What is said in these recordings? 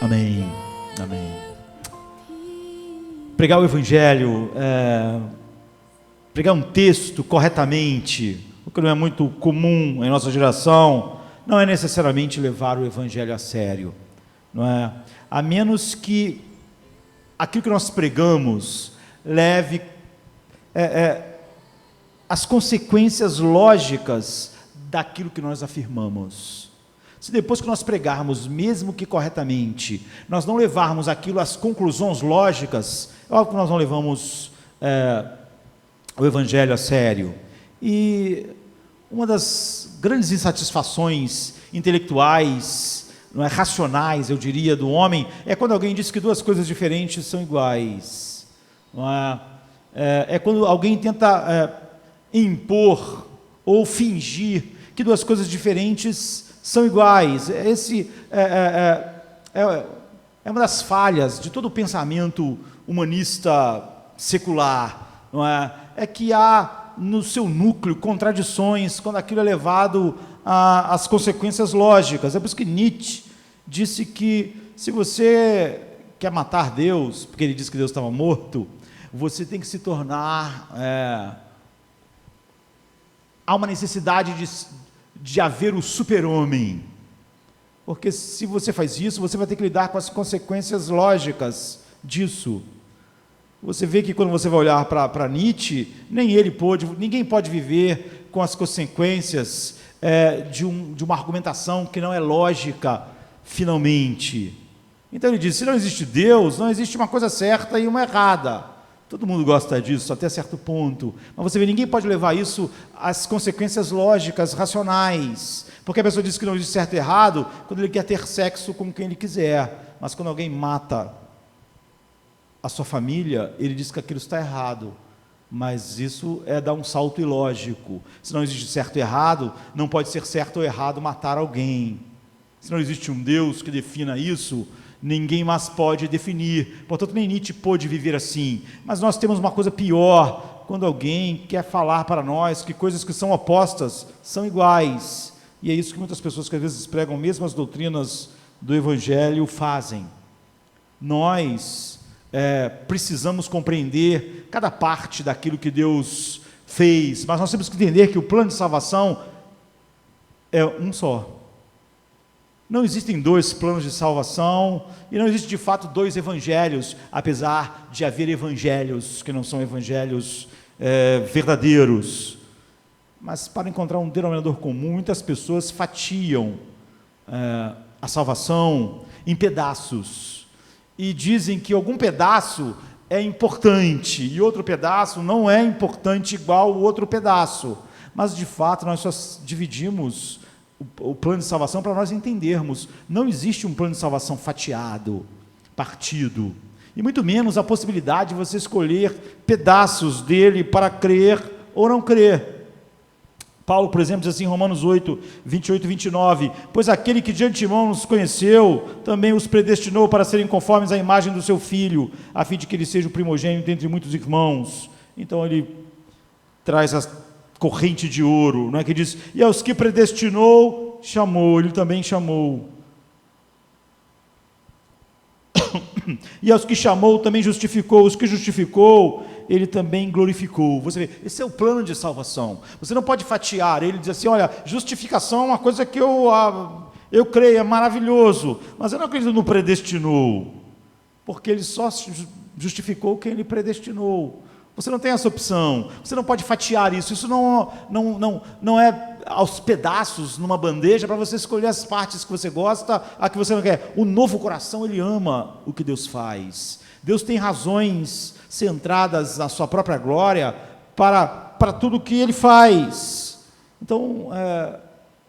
Amém. Amém. Pregar o Evangelho, pregar um texto corretamente, o que não é muito comum em nossa geração, não é necessariamente levar o Evangelho a sério, não é? A menos que aquilo que nós pregamos leve as consequências lógicas daquilo que nós afirmamos. Se depois que nós pregarmos, mesmo que corretamente, nós não levarmos aquilo às conclusões lógicas, é óbvio que nós não levamos o Evangelho a sério. E uma das grandes insatisfações intelectuais, não é, racionais, eu diria, do homem, é quando alguém diz que duas coisas diferentes são iguais. Não é? É quando alguém tenta impor ou fingir que duas coisas diferentes são iguais. Esse é uma das falhas de todo o pensamento humanista secular, não é? É que há no seu núcleo contradições quando aquilo é levado às consequências lógicas. É por isso que Nietzsche disse que se você quer matar Deus, porque ele disse que Deus estava morto, você tem que se tornar... há uma necessidade de haver o super-homem, porque se você faz isso, você vai ter que lidar com as consequências lógicas disso. Você vê que quando você vai olhar para Nietzsche, ninguém pode viver com as consequências de uma argumentação que não é lógica, finalmente. Então ele diz, se não existe Deus, não existe uma coisa certa e uma errada. Todo mundo gosta disso, até certo ponto. Mas você vê, ninguém pode levar isso às consequências lógicas, racionais. Porque a pessoa diz que não existe certo e errado quando ele quer ter sexo com quem ele quiser. Mas quando alguém mata a sua família, ele diz que aquilo está errado. Mas isso é dar um salto ilógico. Se não existe certo e errado, não pode ser certo ou errado matar alguém. Se não existe um Deus que defina isso, ninguém mais pode definir, portanto nem Nietzsche pôde viver assim. Mas nós temos uma coisa pior, quando alguém quer falar para nós que coisas que são opostas são iguais, e é isso que muitas pessoas que às vezes pregam mesmo as doutrinas do Evangelho fazem. Nós precisamos compreender cada parte daquilo que Deus fez, mas nós temos que entender que o plano de salvação é um só. Não existem dois planos de salvação e não existe de fato dois evangelhos, apesar de haver evangelhos que não são evangelhos verdadeiros. Mas para encontrar um denominador comum, muitas pessoas fatiam a salvação em pedaços e dizem que algum pedaço é importante e outro pedaço não é importante igual o outro pedaço. Mas de fato nós só dividimos o plano de salvação para nós entendermos. Não existe um plano de salvação fatiado, partido, e muito menos a possibilidade de você escolher pedaços dele para crer ou não crer. Paulo, por exemplo, diz assim em Romanos 8, 28 e 29, pois aquele que de antemão nos conheceu, também os predestinou para serem conformes à imagem do seu Filho, a fim de que ele seja o primogênito entre muitos irmãos. Então ele traz a corrente de ouro, não é, que diz, e aos que predestinou, chamou, ele também chamou. E aos que chamou, também justificou, os que justificou, ele também glorificou. Você vê, esse é o plano de salvação. Você não pode fatiar ele e dizer assim, olha, justificação é uma coisa que eu creio, é maravilhoso, mas eu não acredito no predestinou, porque ele só justificou quem ele predestinou. Você não tem essa opção, você não pode fatiar isso, isso não é aos pedaços numa bandeja para você escolher as partes que você gosta, a que você não quer. O novo coração, ele ama o que Deus faz. Deus tem razões centradas na sua própria glória para tudo o que Ele faz. Então,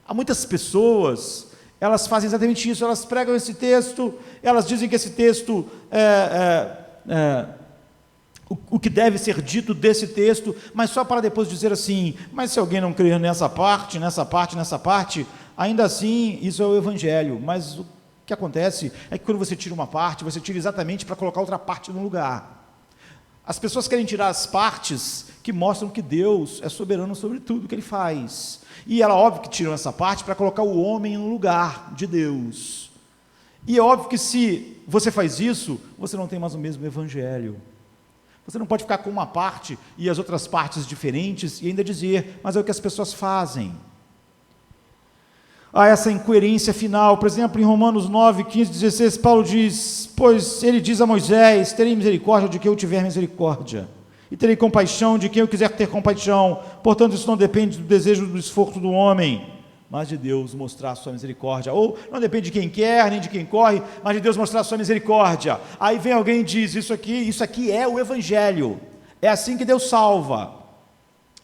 há muitas pessoas, elas fazem exatamente isso, elas pregam esse texto, elas dizem que esse texto o que deve ser dito desse texto, mas só para depois dizer assim, mas se alguém não crer nessa parte, ainda assim, isso é o Evangelho. Mas o que acontece é que quando você tira uma parte, você tira exatamente para colocar outra parte no lugar. As pessoas querem tirar as partes que mostram que Deus é soberano sobre tudo que Ele faz. E ela, óbvio que tiram essa parte para colocar o homem no lugar de Deus. E é óbvio que se você faz isso, você não tem mais o mesmo evangelho. Você não pode ficar com uma parte e as outras partes diferentes e ainda dizer, mas é o que as pessoas fazem. Há essa incoerência final. Por exemplo, em Romanos 9, 15, 16, Paulo diz, pois ele diz a Moisés, terei misericórdia de quem eu tiver misericórdia, e terei compaixão de quem eu quiser ter compaixão. Portanto, isso não depende do desejo, do esforço do homem, mas de Deus mostrar a sua misericórdia. Ou não depende de quem quer, nem de quem corre, mas de Deus mostrar a sua misericórdia. Aí vem alguém e diz, isso aqui é o evangelho. É assim que Deus salva.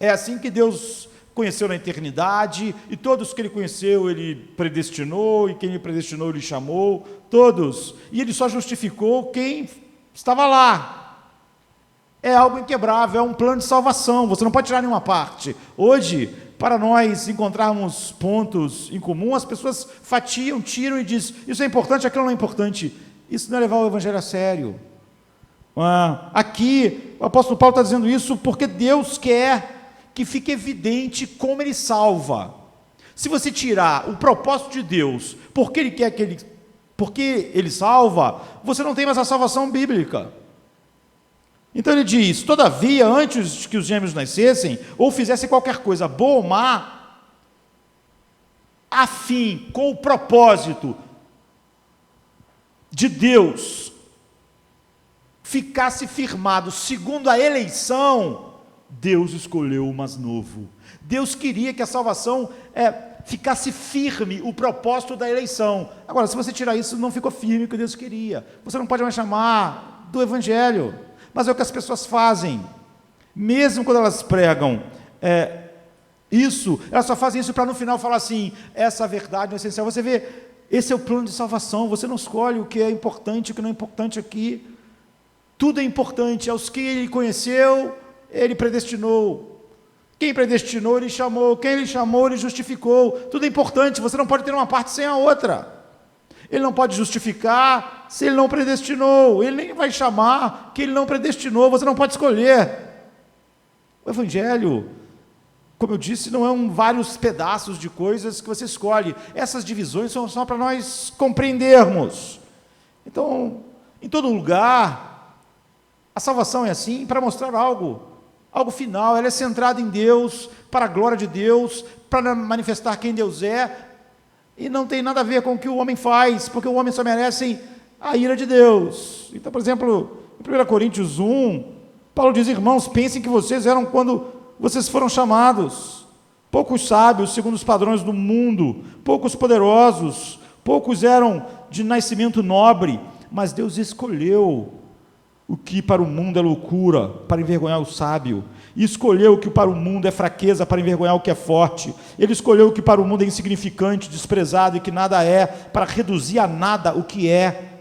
É assim que Deus conheceu na eternidade, e todos que ele conheceu, ele predestinou, e quem ele predestinou, ele chamou, todos. E ele só justificou quem estava lá. É algo inquebrável, é um plano de salvação, você não pode tirar nenhuma parte. Hoje, para nós encontrarmos pontos em comum, as pessoas fatiam, tiram e dizem, isso é importante, aquilo não é importante. Isso não é levar o evangelho a sério. Aqui, o apóstolo Paulo está dizendo isso porque Deus quer que fique evidente como ele salva. Se você tirar o propósito de Deus, porque ele salva, você não tem mais a salvação bíblica. Então ele diz, todavia, antes que os gêmeos nascessem, ou fizessem qualquer coisa, boa ou má, a fim, com o propósito de Deus, ficasse firmado segundo a eleição, Deus escolheu o mais novo. Deus queria que a salvação ficasse firme, o propósito da eleição. Agora, se você tirar isso, não ficou firme o que Deus queria. Você não pode mais chamar do evangelho. Mas é o que as pessoas fazem, mesmo quando elas pregam isso, elas só fazem isso para no final falar assim, essa verdade é essencial. Você vê, esse é o plano de salvação, você não escolhe o que é importante e o que não é importante aqui, tudo é importante, aos que ele conheceu, ele predestinou, quem predestinou, ele chamou, quem ele chamou, ele justificou, tudo é importante, você não pode ter uma parte sem a outra. Ele não pode justificar se ele não predestinou, ele nem vai chamar que ele não predestinou, você não pode escolher. O evangelho, como eu disse, não é vários pedaços de coisas que você escolhe, essas divisões são só para nós compreendermos. Então, em todo lugar, a salvação é assim, para mostrar algo final, ela é centrada em Deus, para a glória de Deus, para manifestar quem Deus é, e não tem nada a ver com o que o homem faz, porque o homem só merece a ira de Deus. Então, por exemplo, em 1 Coríntios 1, Paulo diz, irmãos, pensem que vocês eram quando vocês foram chamados, poucos sábios segundo os padrões do mundo, poucos poderosos, poucos eram de nascimento nobre, mas Deus escolheu o que para o mundo é loucura, para envergonhar o sábio, e escolheu o que para o mundo é fraqueza, para envergonhar o que é forte. Ele escolheu o que para o mundo é insignificante, desprezado e que nada é, para reduzir a nada o que é.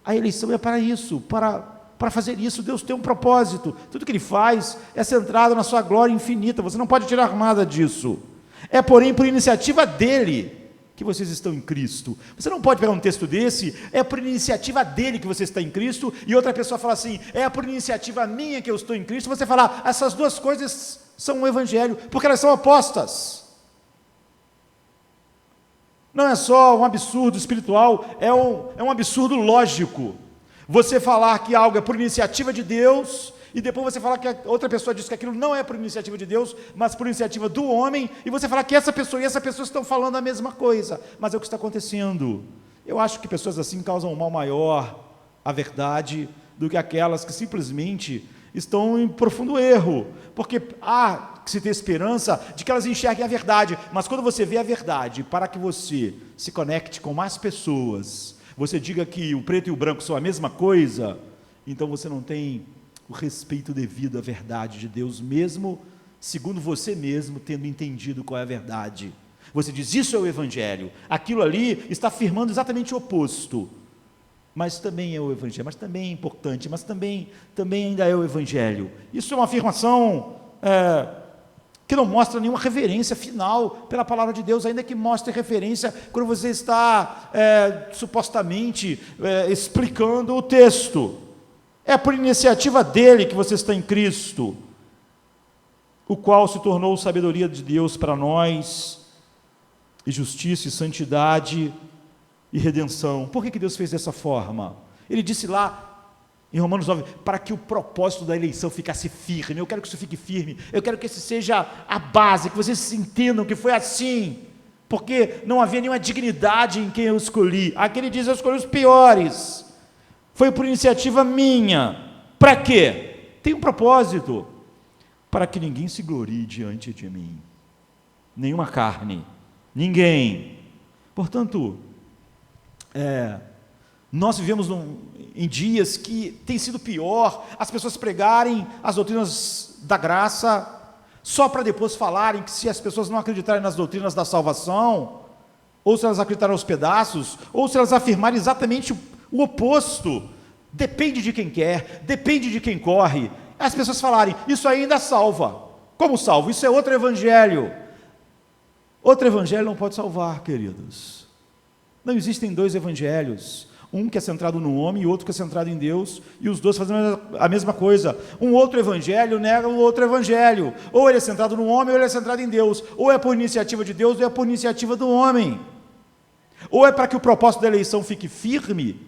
A eleição é para isso, para fazer isso. Deus tem um propósito, tudo que ele faz é centrado na sua glória infinita, você não pode tirar nada disso. É porém por iniciativa dele que vocês estão em Cristo. Você não pode pegar um texto desse, é por iniciativa dele que você está em Cristo, e outra pessoa fala assim, é por iniciativa minha que eu estou em Cristo. Você fala, essas duas coisas são o evangelho, porque elas são opostas. Não é só um absurdo espiritual, é um absurdo lógico. Você falar que algo é por iniciativa de Deus, e depois você falar que a outra pessoa diz que aquilo não é por iniciativa de Deus, mas por iniciativa do homem, e você falar que essa pessoa e essa pessoa estão falando a mesma coisa, mas é o que está acontecendo. Eu acho que pessoas assim causam um mal maior à verdade do que aquelas que simplesmente estão em profundo erro, porque há que se ter esperança de que elas enxerguem a verdade, mas quando você vê a verdade, para que você se conecte com mais pessoas, você diga que o preto e o branco são a mesma coisa, então você não tem o respeito devido à verdade de Deus, mesmo segundo você mesmo tendo entendido qual é a verdade. Você diz, isso é o evangelho, aquilo ali está afirmando exatamente o oposto, mas também é o evangelho, mas também é importante, mas também ainda é o evangelho. Isso é uma afirmação que não mostra nenhuma reverência final pela palavra de Deus, ainda que mostre referência quando você está supostamente explicando o texto. É por iniciativa dele que você está em Cristo, o qual se tornou sabedoria de Deus para nós, e justiça e santidade, e redenção. Por que Deus fez dessa forma? Ele disse lá em Romanos 9, para que o propósito da eleição ficasse firme. Eu quero que isso fique firme, eu quero que esse seja a base, que vocês entendam que foi assim, porque não havia nenhuma dignidade em quem eu escolhi. Aqui ele diz, eu escolhi os piores, foi por iniciativa minha. Para quê? Tem um propósito, para que ninguém se glorie diante de mim, nenhuma carne, ninguém. Portanto, nós vivemos em dias que tem sido pior, as pessoas pregarem as doutrinas da graça, só para depois falarem que se as pessoas não acreditarem nas doutrinas da salvação, ou se elas acreditarem aos pedaços, ou se elas afirmarem exatamente o oposto, depende de quem quer, depende de quem corre, as pessoas falarem, isso ainda salva. Como salva? Isso é outro evangelho. Outro evangelho não pode salvar, queridos. Não existem dois evangelhos, um que é centrado no homem e outro que é centrado em Deus, e os dois fazendo a mesma coisa. Um outro evangelho nega o outro evangelho, ou ele é centrado no homem ou ele é centrado em Deus, ou é por iniciativa de Deus ou é por iniciativa do homem, ou é para que o propósito da eleição fique firme,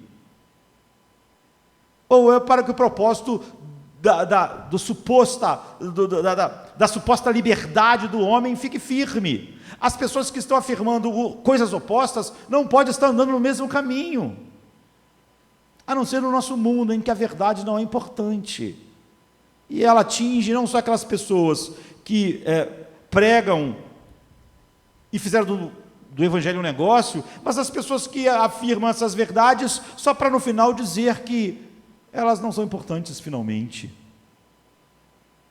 ou é para que o propósito da suposta liberdade do homem fique firme. As pessoas que estão afirmando coisas opostas não podem estar andando no mesmo caminho, a não ser no nosso mundo em que a verdade não é importante, e ela atinge não só aquelas pessoas que pregam e fizeram do evangelho um negócio, mas as pessoas que afirmam essas verdades só para no final dizer que elas não são importantes finalmente,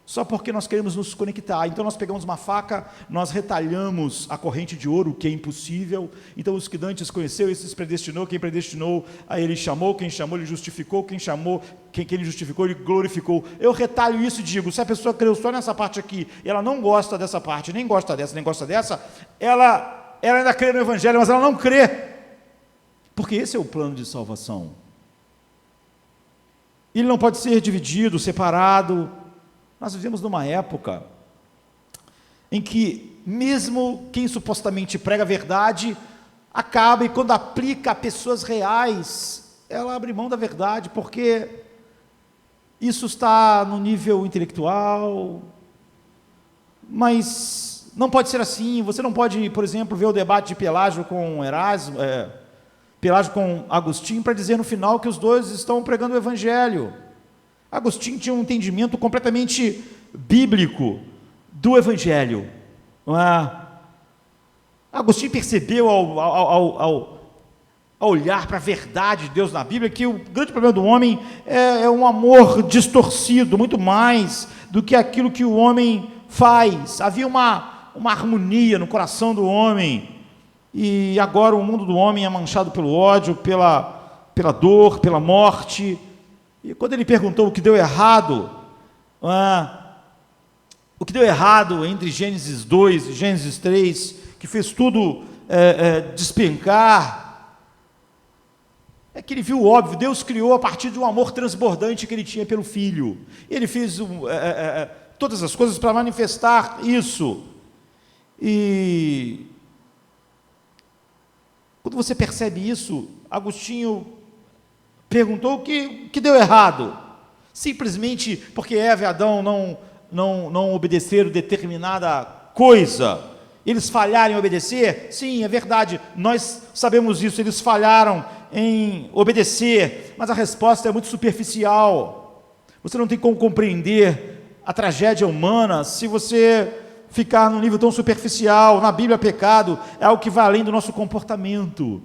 só porque nós queremos nos conectar. Então nós pegamos uma faca, nós retalhamos a corrente de ouro, que é impossível. Então os que dantes conheceu, esses predestinou, quem predestinou, a ele chamou, quem chamou, ele justificou, quem chamou, quem ele justificou, ele glorificou. Eu retalho isso e digo, se a pessoa creu só nessa parte aqui, e ela não gosta dessa parte, nem gosta dessa, nem gosta dessa, ela ainda crê no evangelho, mas ela não crê, porque esse é o plano de salvação. Ele não pode ser dividido, separado. Nós vivemos numa época em que mesmo quem supostamente prega a verdade, acaba, e quando aplica a pessoas reais, ela abre mão da verdade, porque isso está no nível intelectual, mas não pode ser assim. Você não pode, por exemplo, ver o debate de Pelágio com Erasmo, Pelágio com Agostinho, para dizer no final que os dois estão pregando o evangelho. Agostinho tinha um entendimento completamente bíblico do evangelho, não é? Agostinho percebeu ao olhar para a verdade de Deus na Bíblia que o grande problema do homem é um amor distorcido, muito mais do que aquilo que o homem faz. Havia uma harmonia no coração do homem, e agora o mundo do homem é manchado pelo ódio, pela dor, pela morte. E quando ele perguntou o que deu errado, entre Gênesis 2 e Gênesis 3, que fez tudo despencar, é que ele viu o óbvio. Deus criou a partir de um amor transbordante que ele tinha pelo Filho. Ele fez todas as coisas para manifestar isso. E quando você percebe isso, Agostinho perguntou o que deu errado. Simplesmente porque Eva e Adão não obedeceram determinada coisa. Eles falharam em obedecer? Sim, é verdade, nós sabemos isso, eles falharam em obedecer, mas a resposta é muito superficial. Você não tem como compreender a tragédia humana se você ficar num nível tão superficial. Na Bíblia, pecado é algo que vai além do nosso comportamento.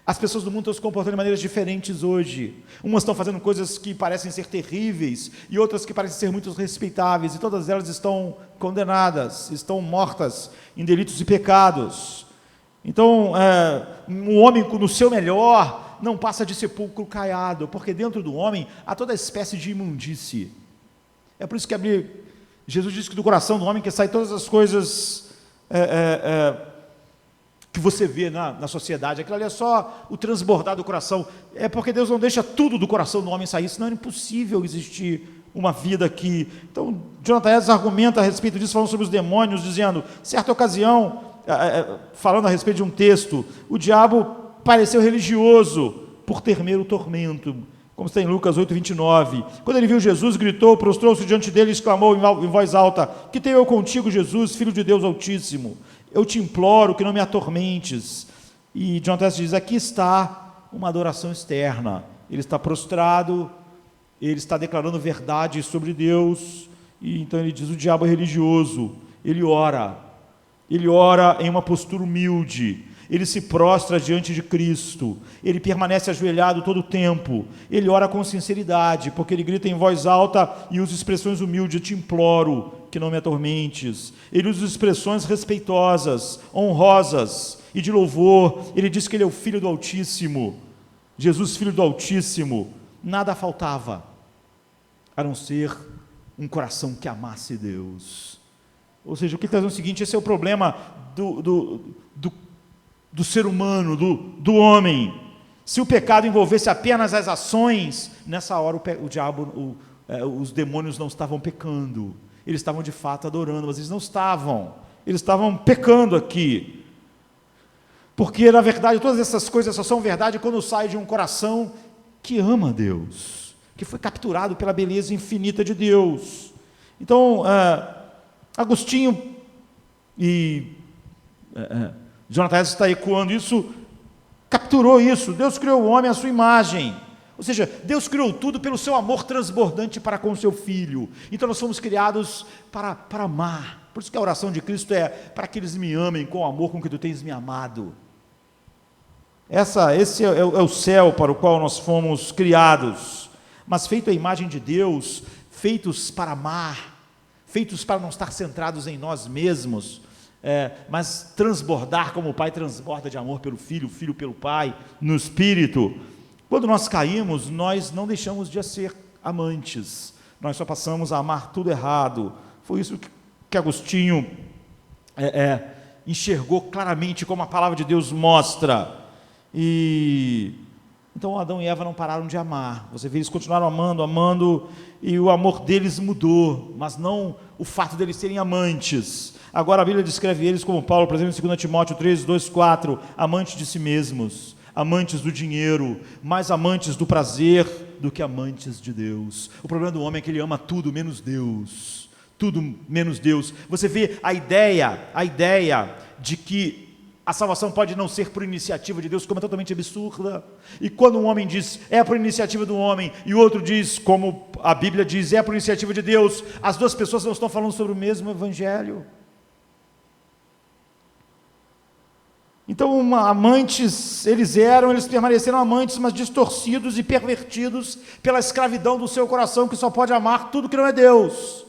As pessoas do mundo estão se comportando de maneiras diferentes hoje. Umas estão fazendo coisas que parecem ser terríveis, e outras que parecem ser muito respeitáveis, e todas elas estão condenadas, estão mortas em delitos e pecados. Então, um homem no seu melhor não passa de sepulcro caiado, porque dentro do homem há toda espécie de imundície. É por isso que Jesus diz que do coração do homem que sai todas as coisas que você vê na sociedade. Aquilo ali é só o transbordar do coração. É porque Deus não deixa tudo do coração do homem sair, senão é impossível existir uma vida aqui. Então, Jonathan Edwards argumenta a respeito disso, falando sobre os demônios, dizendo, certa ocasião, falando a respeito de um texto, o diabo pareceu religioso por temer o tormento, como está em Lucas 8:29. Quando ele viu Jesus, gritou, prostrou-se diante dele e exclamou em voz alta: que tenho eu contigo, Jesus, Filho de Deus Altíssimo? Eu te imploro que não me atormentes. E John Tess diz: aqui está uma adoração externa. Ele está prostrado, ele está declarando verdade sobre Deus, e então ele diz: o diabo é religioso. Ele ora em uma postura humilde, ele se prostra diante de Cristo, ele permanece ajoelhado todo o tempo, ele ora com sinceridade, porque ele grita em voz alta e usa expressões humildes: eu te imploro que não me atormentes. Ele usa expressões respeitosas, honrosas e de louvor. Ele diz que ele é o Filho do Altíssimo, Jesus, Filho do Altíssimo. Nada faltava, a não ser um coração que amasse Deus. Ou seja, o que está dizendo é o seguinte: esse é o problema do ser humano, do homem. Se o pecado envolvesse apenas as ações, nessa hora o diabo, os demônios não estavam pecando, eles estavam de fato adorando, mas eles não estavam, eles estavam pecando aqui, porque na verdade todas essas coisas só são verdade quando saem de um coração que ama Deus, que foi capturado pela beleza infinita de Deus. Então, Agostinho e Jonathan está ecoando isso, capturou isso. Deus criou o homem à sua imagem, ou seja, Deus criou tudo pelo seu amor transbordante para com o seu Filho. Então nós fomos criados para amar. Por isso que a oração de Cristo é: para que eles me amem com o amor com que tu tens me amado. Esse é o céu para o qual nós fomos criados, mas feito à imagem de Deus, feitos para amar, feitos para não estar centrados em nós mesmos, mas transbordar como o Pai transborda de amor pelo Filho, o Filho pelo Pai, no Espírito. Quando nós caímos, nós não deixamos de ser amantes, nós só passamos a amar tudo errado. Foi isso que Agostinho enxergou claramente, como a palavra de Deus mostra. E então Adão e Eva não pararam de amar. Você vê, eles continuaram amando, e o amor deles mudou, mas não o fato deles serem amantes. Agora a Bíblia descreve eles como Paulo, por exemplo, em 2 Timóteo 3, 2, 4, amantes de si mesmos, amantes do dinheiro, mais amantes do prazer do que amantes de Deus. O problema do homem é que ele ama tudo menos Deus, tudo menos Deus. Você vê a ideia de que a salvação pode não ser por iniciativa de Deus, como é totalmente absurda. E quando um homem diz, é por iniciativa do homem, e o outro diz, como a Bíblia diz, é por iniciativa de Deus, as duas pessoas não estão falando sobre o mesmo evangelho. Então, amantes, eles permaneceram amantes, mas distorcidos e pervertidos pela escravidão do seu coração, que só pode amar tudo que não é Deus.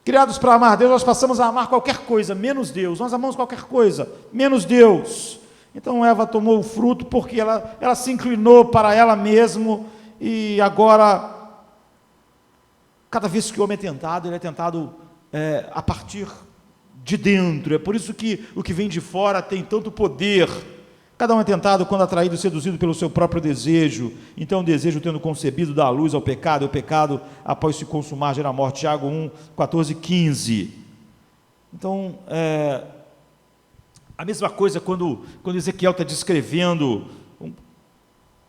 Criados para amar Deus, nós passamos a amar qualquer coisa, menos Deus. Nós amamos qualquer coisa, menos Deus. Então Eva tomou o fruto porque ela se inclinou para ela mesma, e agora, cada vez que o homem é tentado, ele é tentado a partir de dentro. É por isso que o que vem de fora tem tanto poder. Cada um é tentado quando atraído e seduzido pelo seu próprio desejo. Então o desejo, tendo concebido, dá luz ao pecado, e o pecado, após se consumar, gera morte. Tiago 1, 14, 15. Então, a mesma coisa quando Ezequiel está descrevendo um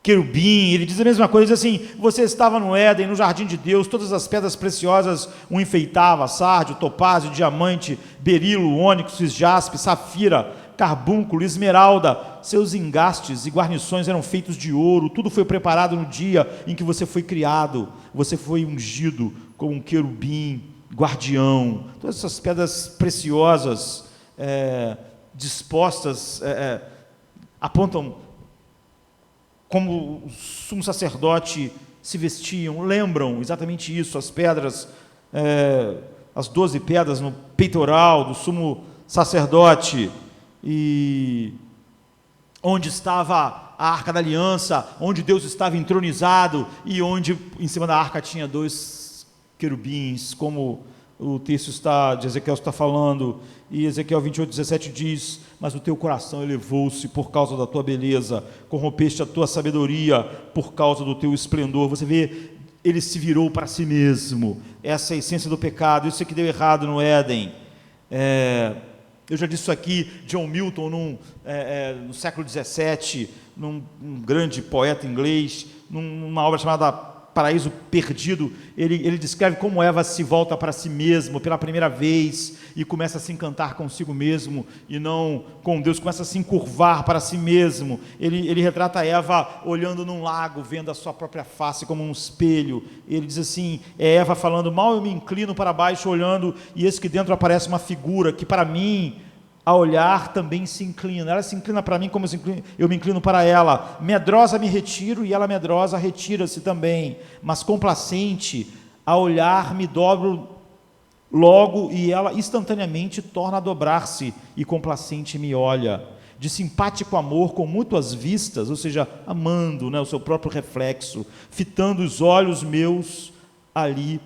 querubim, ele diz a mesma coisa, diz assim: você estava no Éden, no jardim de Deus, todas as pedras preciosas o enfeitavam: sárdio, topázio, diamante, berilo, ônix, jaspe, safira, carbúnculo, esmeralda. Seus engastes e guarnições eram feitos de ouro. Tudo foi preparado no dia em que você foi criado. Você foi ungido como um querubim guardião. Todas essas pedras preciosas dispostas apontam como o sumo sacerdote se vestiam, lembram exatamente isso. As pedras, as 12 pedras no peitoral do sumo sacerdote, e onde estava a Arca da Aliança, onde Deus estava entronizado, e onde em cima da arca tinha 2 querubins, como o texto de Ezequiel está falando. E Ezequiel 28, 17 diz: mas o teu coração elevou-se por causa da tua beleza, corrompeste a tua sabedoria por causa do teu esplendor. Você vê, ele se virou para si mesmo. Essa é a essência do pecado, isso é que deu errado no Éden. Eu já disse isso aqui, John Milton, no século XVII, um grande poeta inglês, numa obra chamada Paraíso Perdido, ele descreve como Eva se volta para si mesmo pela primeira vez e começa a se encantar consigo mesmo e não com Deus, começa a se encurvar para si mesmo. Ele retrata Eva olhando num lago, vendo a sua própria face como um espelho. Ele diz assim, é Eva falando, mal eu me inclino para baixo olhando e eis que dentro aparece uma figura que para mim, a olhar também se inclina, ela se inclina para mim como eu me inclino para ela, medrosa me retiro e ela medrosa retira-se também, mas complacente, a olhar me dobro logo e ela instantaneamente torna a dobrar-se e complacente me olha, de simpático amor com mútuas vistas, ou seja, amando, o seu próprio reflexo, fitando os olhos meus ali,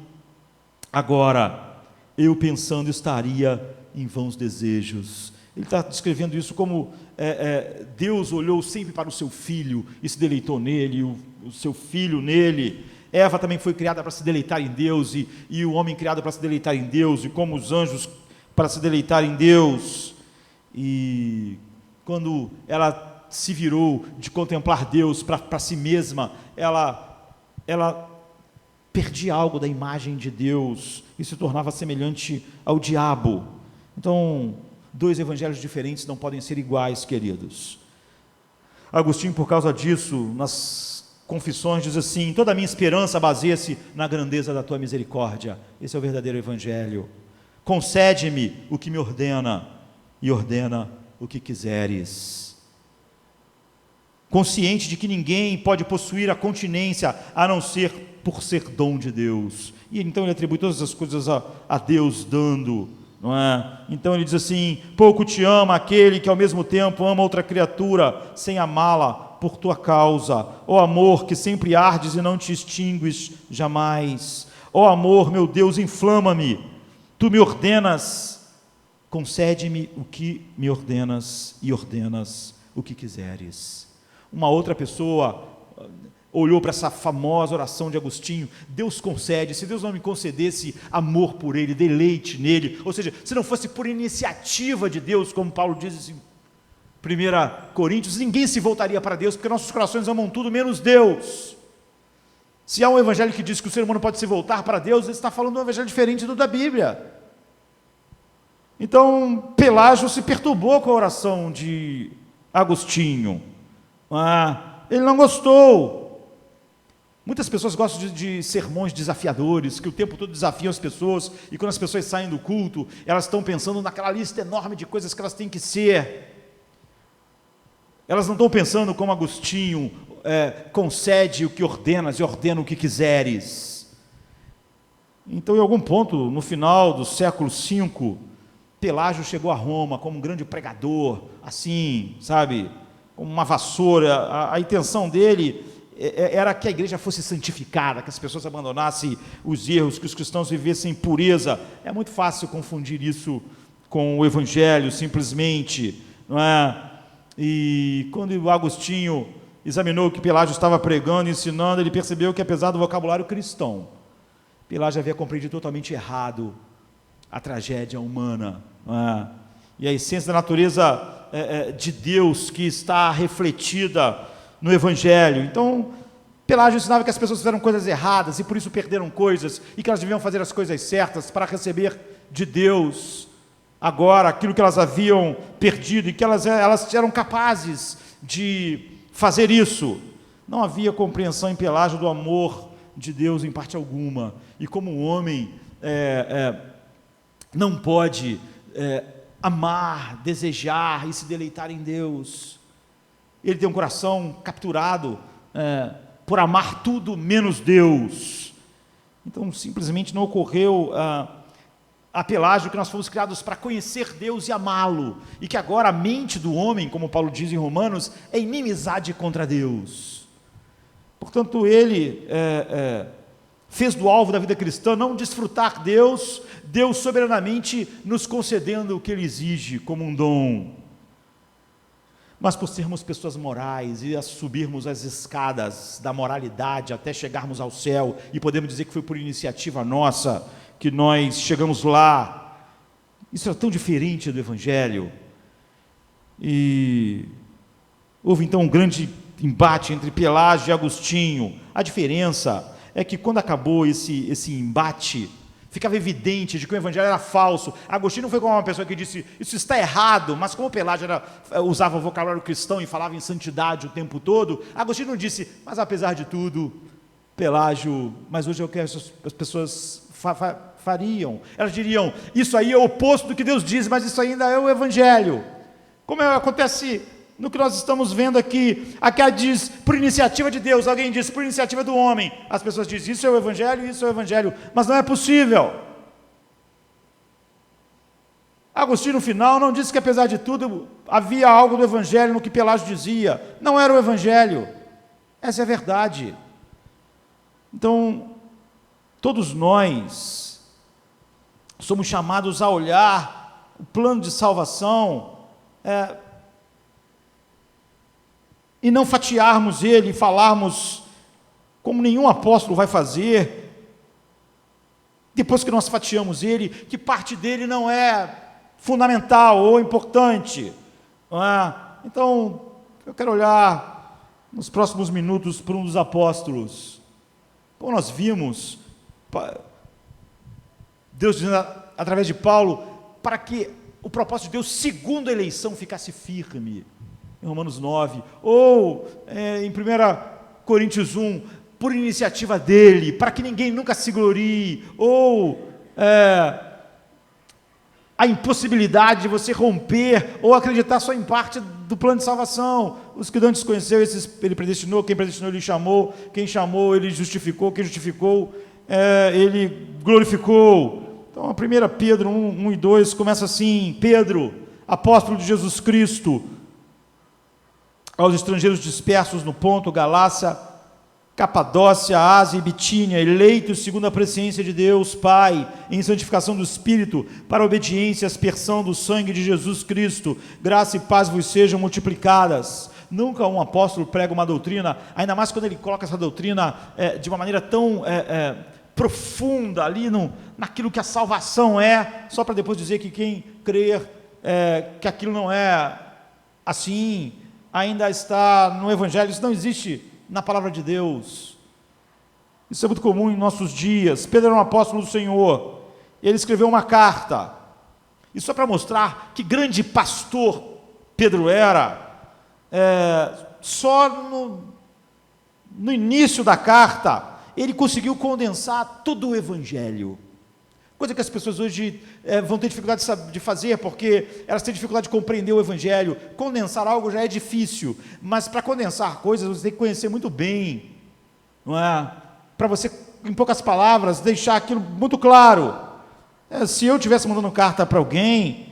agora, eu pensando estaria em vãos desejos. Ele está descrevendo isso como Deus olhou sempre para o seu filho e se deleitou nele, o seu filho nele. Eva também foi criada para se deleitar em Deus e o homem criado para se deleitar em Deus, e como os anjos para se deleitar em Deus. E quando ela se virou de contemplar Deus para si mesma, ela perdia algo da imagem de Deus e se tornava semelhante ao diabo. Então, dois evangelhos diferentes não podem ser iguais, queridos. Agostinho, por causa disso, nas Confissões diz assim, toda a minha esperança baseia-se na grandeza da tua misericórdia. Esse é o verdadeiro evangelho. Concede-me o que me ordena e ordena o que quiseres. Consciente de que ninguém pode possuir a continência a não ser por ser dom de Deus. E então ele atribui todas as coisas a Deus dando, não é? Então ele diz assim, pouco te ama aquele que ao mesmo tempo ama outra criatura sem amá-la por tua causa. Ó amor que sempre ardes e não te extingues jamais. Ó amor, meu Deus, inflama-me. Tu me ordenas, concede-me o que me ordenas e ordenas o que quiseres. Uma outra pessoa olhou para essa famosa oração de Agostinho, Deus concede, se Deus não me concedesse amor por ele, deleite nele, ou seja, se não fosse por iniciativa de Deus, como Paulo diz em 1 Coríntios, ninguém se voltaria para Deus, porque nossos corações amam tudo menos Deus. Se há um evangelho que diz que o ser humano pode se voltar para Deus, ele está falando de um evangelho diferente do da Bíblia. Então, Pelágio se perturbou com a oração de Agostinho, ele não gostou. Muitas pessoas gostam de sermões desafiadores, que o tempo todo desafiam as pessoas, e quando as pessoas saem do culto, elas estão pensando naquela lista enorme de coisas que elas têm que ser. Elas não estão pensando como Agostinho, concede o que ordenas e ordena o que quiseres. Então, em algum ponto, no final do século V, Pelágio chegou a Roma como um grande pregador, assim, sabe, como uma vassoura. A intenção dele era que a igreja fosse santificada, que as pessoas abandonassem os erros, que os cristãos vivessem em pureza. É muito fácil confundir isso com o evangelho, simplesmente, não é? E quando o Agostinho examinou o que Pelágio estava pregando, ensinando, ele percebeu que, apesar do vocabulário cristão, Pelágio havia compreendido totalmente errado a tragédia humana, não é? E a essência da natureza de Deus que está refletida no Evangelho. Então, Pelágio ensinava que as pessoas fizeram coisas erradas e por isso perderam coisas, e que elas deviam fazer as coisas certas para receber de Deus agora aquilo que elas haviam perdido, e que elas eram capazes de fazer isso. Não havia compreensão em Pelágio do amor de Deus em parte alguma, e como o homem não pode amar, desejar e se deleitar em Deus. Ele tem um coração capturado por amar tudo menos Deus. Então, simplesmente não ocorreu a Pelágio que nós fomos criados para conhecer Deus e amá-lo, e que agora a mente do homem, como Paulo diz em Romanos, é inimizade contra Deus. Portanto, ele fez do alvo da vida cristã não desfrutar Deus soberanamente nos concedendo o que Ele exige como um dom, mas por sermos pessoas morais e a subirmos as escadas da moralidade até chegarmos ao céu, e podemos dizer que foi por iniciativa nossa que nós chegamos lá, Isso era tão diferente do Evangelho. E houve então um grande embate entre Pelágio e Agostinho. A diferença é que quando acabou esse embate, ficava evidente de que o Evangelho era falso. Agostinho não foi como uma pessoa que disse, isso está errado, mas como Pelágio usava o vocabulário cristão e falava em santidade o tempo todo, Agostinho não disse, mas apesar de tudo, Pelágio, mas hoje é o que as pessoas fariam. Elas diriam, isso aí é o oposto do que Deus diz, mas isso ainda é o Evangelho. Como acontece no que nós estamos vendo aqui, aqui diz, por iniciativa de Deus, alguém diz, por iniciativa do homem, as pessoas dizem, isso é o Evangelho, mas não é possível. Agostinho, no final, não disse que apesar de tudo, havia algo do Evangelho no que Pelágio dizia, não era o Evangelho, essa é a verdade. Então, todos nós somos chamados a olhar o plano de salvação, e não fatiarmos ele, e falarmos como nenhum apóstolo vai fazer, depois que nós fatiamos ele, que parte dele não é fundamental ou importante, não é? Então, eu quero olhar nos próximos minutos para um dos apóstolos. Como nós vimos, Deus dizendo através de Paulo, para que o propósito de Deus, segundo a eleição, ficasse firme, em Romanos 9, ou em 1 Coríntios 1, por iniciativa dele, para que ninguém nunca se glorie, ou a impossibilidade de você romper, ou acreditar só em parte do plano de salvação. Os que antes conheceu, esses ele predestinou, quem predestinou ele chamou, quem chamou ele justificou, quem justificou ele glorificou. Então a 1 Pedro 1 e 2 começa assim, Pedro, apóstolo de Jesus Cristo, aos estrangeiros dispersos no Ponto, Galácia, Capadócia, Ásia e Bitínia, eleitos segundo a presciência de Deus, Pai, em santificação do Espírito, para a obediência e aspersão do sangue de Jesus Cristo, graça e paz vos sejam multiplicadas. Nunca um apóstolo prega uma doutrina, ainda mais quando ele coloca essa doutrina de uma maneira tão profunda ali naquilo que a salvação é, só para depois dizer que quem crer que aquilo não é assim, ainda está no Evangelho. Isso não existe na palavra de Deus. Isso é muito comum em nossos dias. Pedro era um apóstolo do Senhor, ele escreveu uma carta, e só para mostrar que grande pastor Pedro era, só no início da carta, ele conseguiu condensar todo o Evangelho, coisa que as pessoas hoje vão ter dificuldade de fazer, porque elas têm dificuldade de compreender o Evangelho. Condensar algo já é difícil, mas para condensar coisas você tem que conhecer muito bem, não é? Para você, em poucas palavras, deixar aquilo muito claro. Se eu estivesse mandando carta para alguém,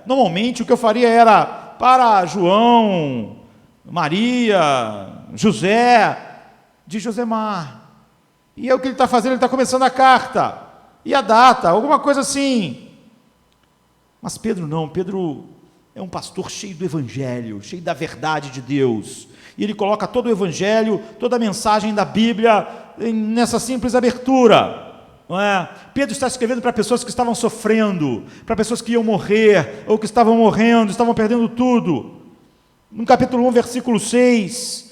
normalmente o que eu faria era para João, Maria, José, de Josemar, e é o que ele está fazendo, ele está começando a carta, e a data, alguma coisa assim. Mas Pedro não, Pedro é um pastor cheio do Evangelho, cheio da verdade de Deus, e ele coloca todo o Evangelho, toda a mensagem da Bíblia nessa simples abertura, não é? Pedro está escrevendo para pessoas que estavam sofrendo, para pessoas que iam morrer, ou que estavam morrendo, estavam perdendo tudo. No capítulo 1, versículo 6,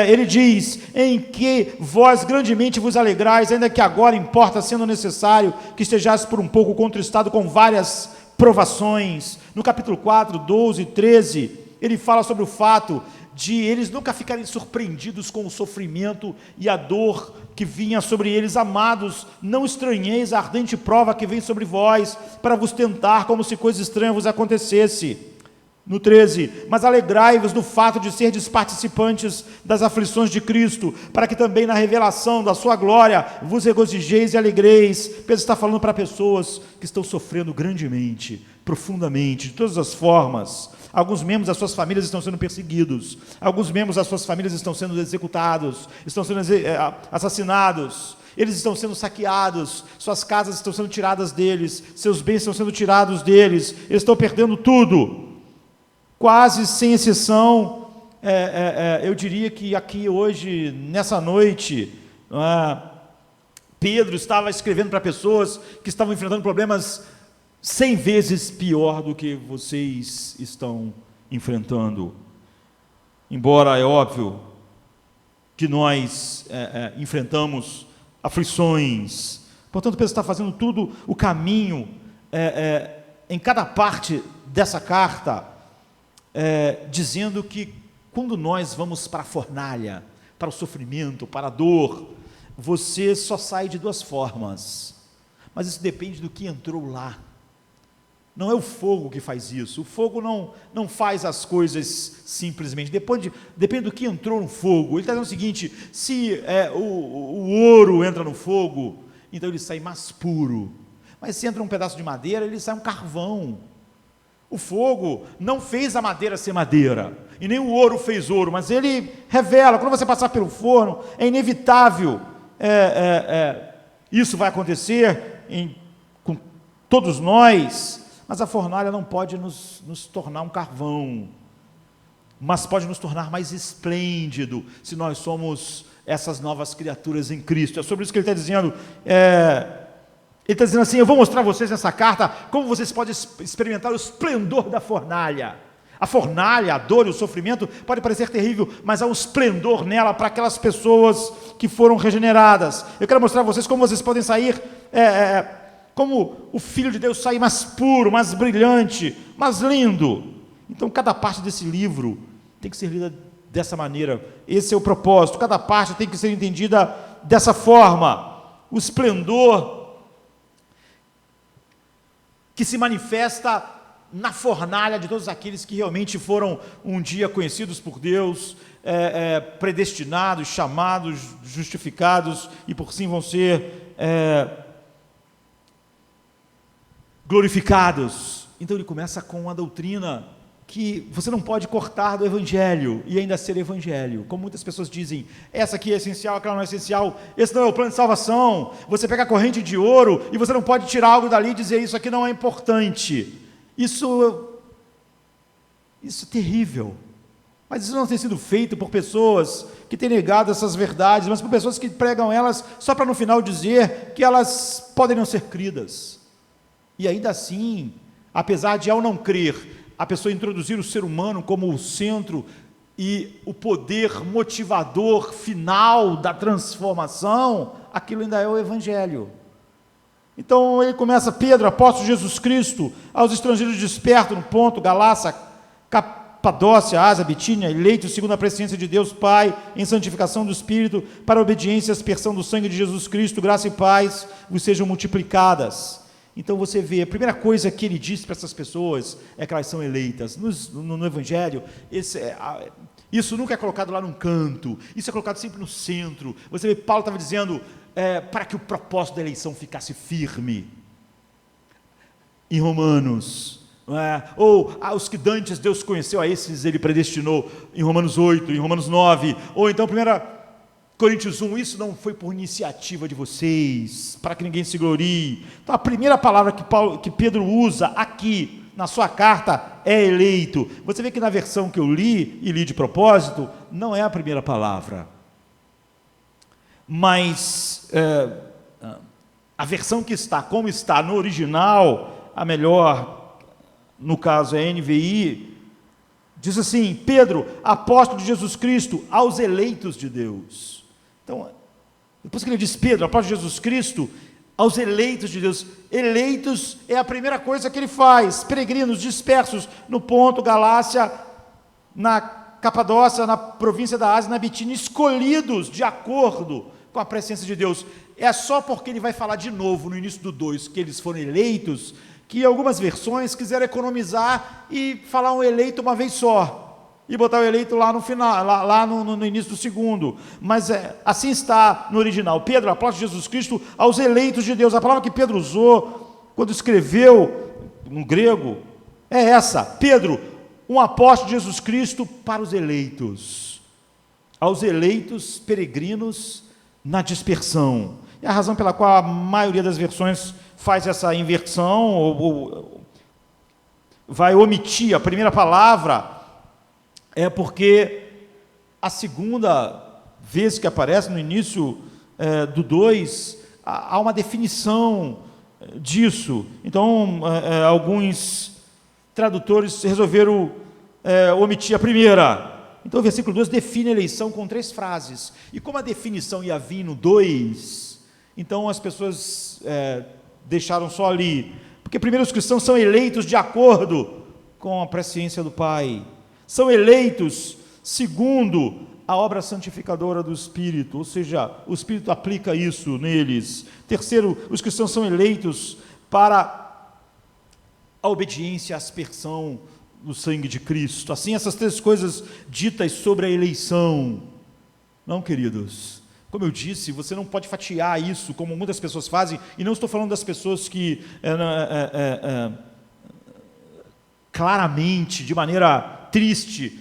ele diz, em que vós grandemente vos alegrais, ainda que agora importa, sendo necessário, que estejais por um pouco contristado com várias provações. No capítulo 4, 12 e 13, ele fala sobre o fato de eles nunca ficarem surpreendidos com o sofrimento e a dor que vinha sobre eles. Amados, não estranheis a ardente prova que vem sobre vós, para vos tentar como se coisa estranha vos acontecesse. No 13, mas alegrai-vos no fato de serdes participantes das aflições de Cristo, para que também na revelação da sua glória vos regozijeis e alegreis. Pedro está falando para pessoas que estão sofrendo grandemente, profundamente, de todas as formas. Alguns membros das suas famílias estão sendo perseguidos, alguns membros das suas famílias estão sendo executados, estão sendo assassinados, eles estão sendo saqueados, suas casas estão sendo tiradas deles, seus bens estão sendo tirados deles, eles estão perdendo tudo. Quase sem exceção, eu diria que aqui hoje, nessa noite, Pedro estava escrevendo para pessoas que estavam enfrentando problemas 100 vezes pior do que vocês estão enfrentando. Embora é óbvio que nós enfrentamos aflições, portanto, Pedro está fazendo tudo o caminho em cada parte dessa carta, dizendo que quando nós vamos para a fornalha, para o sofrimento, para a dor, você só sai de duas formas, mas isso depende do que entrou lá. Não é o fogo que faz isso, o fogo não faz as coisas simplesmente, depende do que entrou no fogo. Ele está dizendo o seguinte: se o ouro entra no fogo, então ele sai mais puro, mas se entra um pedaço de madeira, ele sai um carvão. O fogo não fez a madeira ser madeira, e nem o ouro fez ouro, mas ele revela. Quando você passar pelo forno, é inevitável, isso vai acontecer com todos nós. Mas a fornalha não pode nos tornar um carvão, mas pode nos tornar mais esplêndido, se nós somos essas novas criaturas em Cristo. É sobre isso que ele está dizendo. Ele está dizendo assim: eu vou mostrar a vocês nessa carta como vocês podem experimentar o esplendor da fornalha. A fornalha, a dor e o sofrimento pode parecer terrível, mas há um esplendor nela para aquelas pessoas que foram regeneradas. Eu quero mostrar a vocês como vocês podem sair, como o Filho de Deus sai mais puro, mais brilhante, mais lindo. Então, cada parte desse livro tem que ser lida dessa maneira. Esse é o propósito. Cada parte tem que ser entendida dessa forma. O esplendor que se manifesta na fornalha de todos aqueles que realmente foram um dia conhecidos por Deus, predestinados, chamados, justificados, e por sim vão ser glorificados. Então ele começa com a doutrina que você não pode cortar do Evangelho e ainda ser Evangelho. Como muitas pessoas dizem, essa aqui é essencial, aquela não é essencial, esse não é o plano de salvação. Você pega a corrente de ouro e você não pode tirar algo dali e dizer isso aqui não é importante. Isso é terrível. Mas isso não tem sido feito por pessoas que têm negado essas verdades, mas por pessoas que pregam elas só para no final dizer que elas podem não ser cridas. E ainda assim, apesar de ao não crer, a pessoa introduzir o ser humano como o centro e o poder motivador final da transformação, aquilo ainda é o Evangelho. Então ele começa: Pedro, apóstolo de Jesus Cristo, aos estrangeiros dispersos no Ponto, Galácia, Capadócia, Ásia, Bitínia, eleitos segundo a presciência de Deus Pai, em santificação do Espírito, para a obediência e aspersão do sangue de Jesus Cristo, graça e paz vos sejam multiplicadas. Então você vê, a primeira coisa que ele diz para essas pessoas é que elas são eleitas. No Evangelho, isso nunca é colocado lá num canto, isso é colocado sempre no centro. Você vê, Paulo estava dizendo, para que o propósito da eleição ficasse firme. Em Romanos, ou os que dantes Deus conheceu, a esses ele predestinou, em Romanos 8, em Romanos 9, ou então 1 Coríntios 1, isso não foi por iniciativa de vocês, para que ninguém se glorie. Então a primeira palavra que Pedro usa aqui na sua carta é eleito. Você vê que na versão que eu li, e li de propósito, não é a primeira palavra. Mas a versão que está, como está no original, a melhor, no caso é NVI, diz assim: Pedro, apóstolo de Jesus Cristo, aos eleitos de Deus. Então, depois que ele diz Pedro, apóstolo de Jesus Cristo, aos eleitos de Deus. Eleitos é a primeira coisa que ele faz. Peregrinos dispersos no Ponto, Galácia, na Capadócia, na província da Ásia, na Bitínia, escolhidos de acordo com a presciência de Deus. É só porque ele vai falar de novo no início do 2 que eles foram eleitos, que algumas versões quiseram economizar e falar um eleito uma vez só, e botar o eleito lá no final, lá no início do segundo. Mas assim está no original: Pedro, apóstolo de Jesus Cristo, aos eleitos de Deus. A palavra que Pedro usou quando escreveu no grego é essa: Pedro, um apóstolo de Jesus Cristo para os eleitos, aos eleitos peregrinos na dispersão. E a razão pela qual a maioria das versões faz essa inversão, ou vai omitir a primeira palavra, é porque a segunda vez que aparece no início do 2, há uma definição disso. Então, alguns tradutores resolveram omitir a primeira. Então, o versículo 2 define a eleição com 3 frases. E como a definição ia vir no 2, então as pessoas deixaram só ali. Porque primeiro os cristãos são eleitos de acordo com a presciência do Pai. São eleitos segundo a obra santificadora do Espírito, ou seja, o Espírito aplica isso neles. Terceiro, os cristãos são eleitos para a obediência à aspersão do sangue de Cristo. Assim, essas 3 coisas ditas sobre a eleição. Não, queridos, como eu disse, você não pode fatiar isso, como muitas pessoas fazem, e não estou falando das pessoas que claramente, de maneira triste,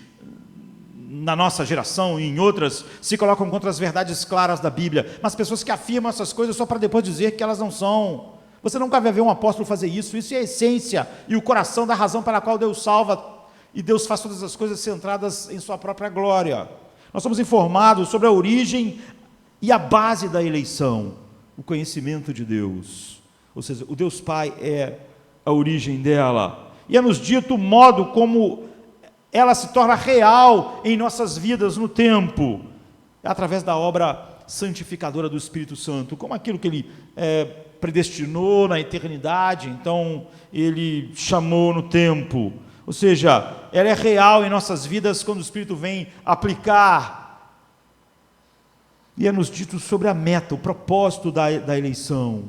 na nossa geração e em outras, se colocam contra as verdades claras da Bíblia, mas pessoas que afirmam essas coisas só para depois dizer que elas não são. Você nunca vai ver um apóstolo fazer isso. Isso é a essência e o coração da razão pela qual Deus salva e Deus faz todas as coisas centradas em sua própria glória. Nós somos informados sobre a origem e a base da eleição, o conhecimento de Deus, ou seja, o Deus Pai é a origem dela, e é nos dito o modo como ela se torna real em nossas vidas no tempo, através da obra santificadora do Espírito Santo, como aquilo que Ele predestinou na eternidade, então Ele chamou no tempo, ou seja, ela é real em nossas vidas quando o Espírito vem aplicar, e é nos dito sobre a meta, o propósito da eleição,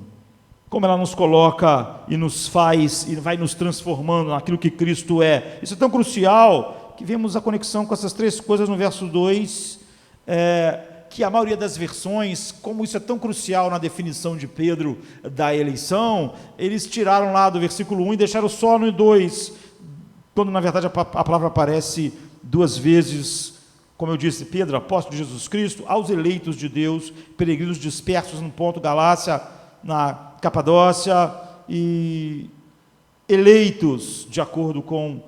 como ela nos coloca e nos faz, e vai nos transformando naquilo que Cristo é. Isso é tão crucial, que vemos a conexão com essas 3 coisas no verso 2, que a maioria das versões, como isso é tão crucial na definição de Pedro da eleição, eles tiraram lá do versículo 1 e deixaram só no 2, quando na verdade a palavra aparece 2 vezes, como eu disse, Pedro, apóstolo de Jesus Cristo, aos eleitos de Deus, peregrinos dispersos no Ponto, Galácia, na Capadócia, e eleitos de acordo com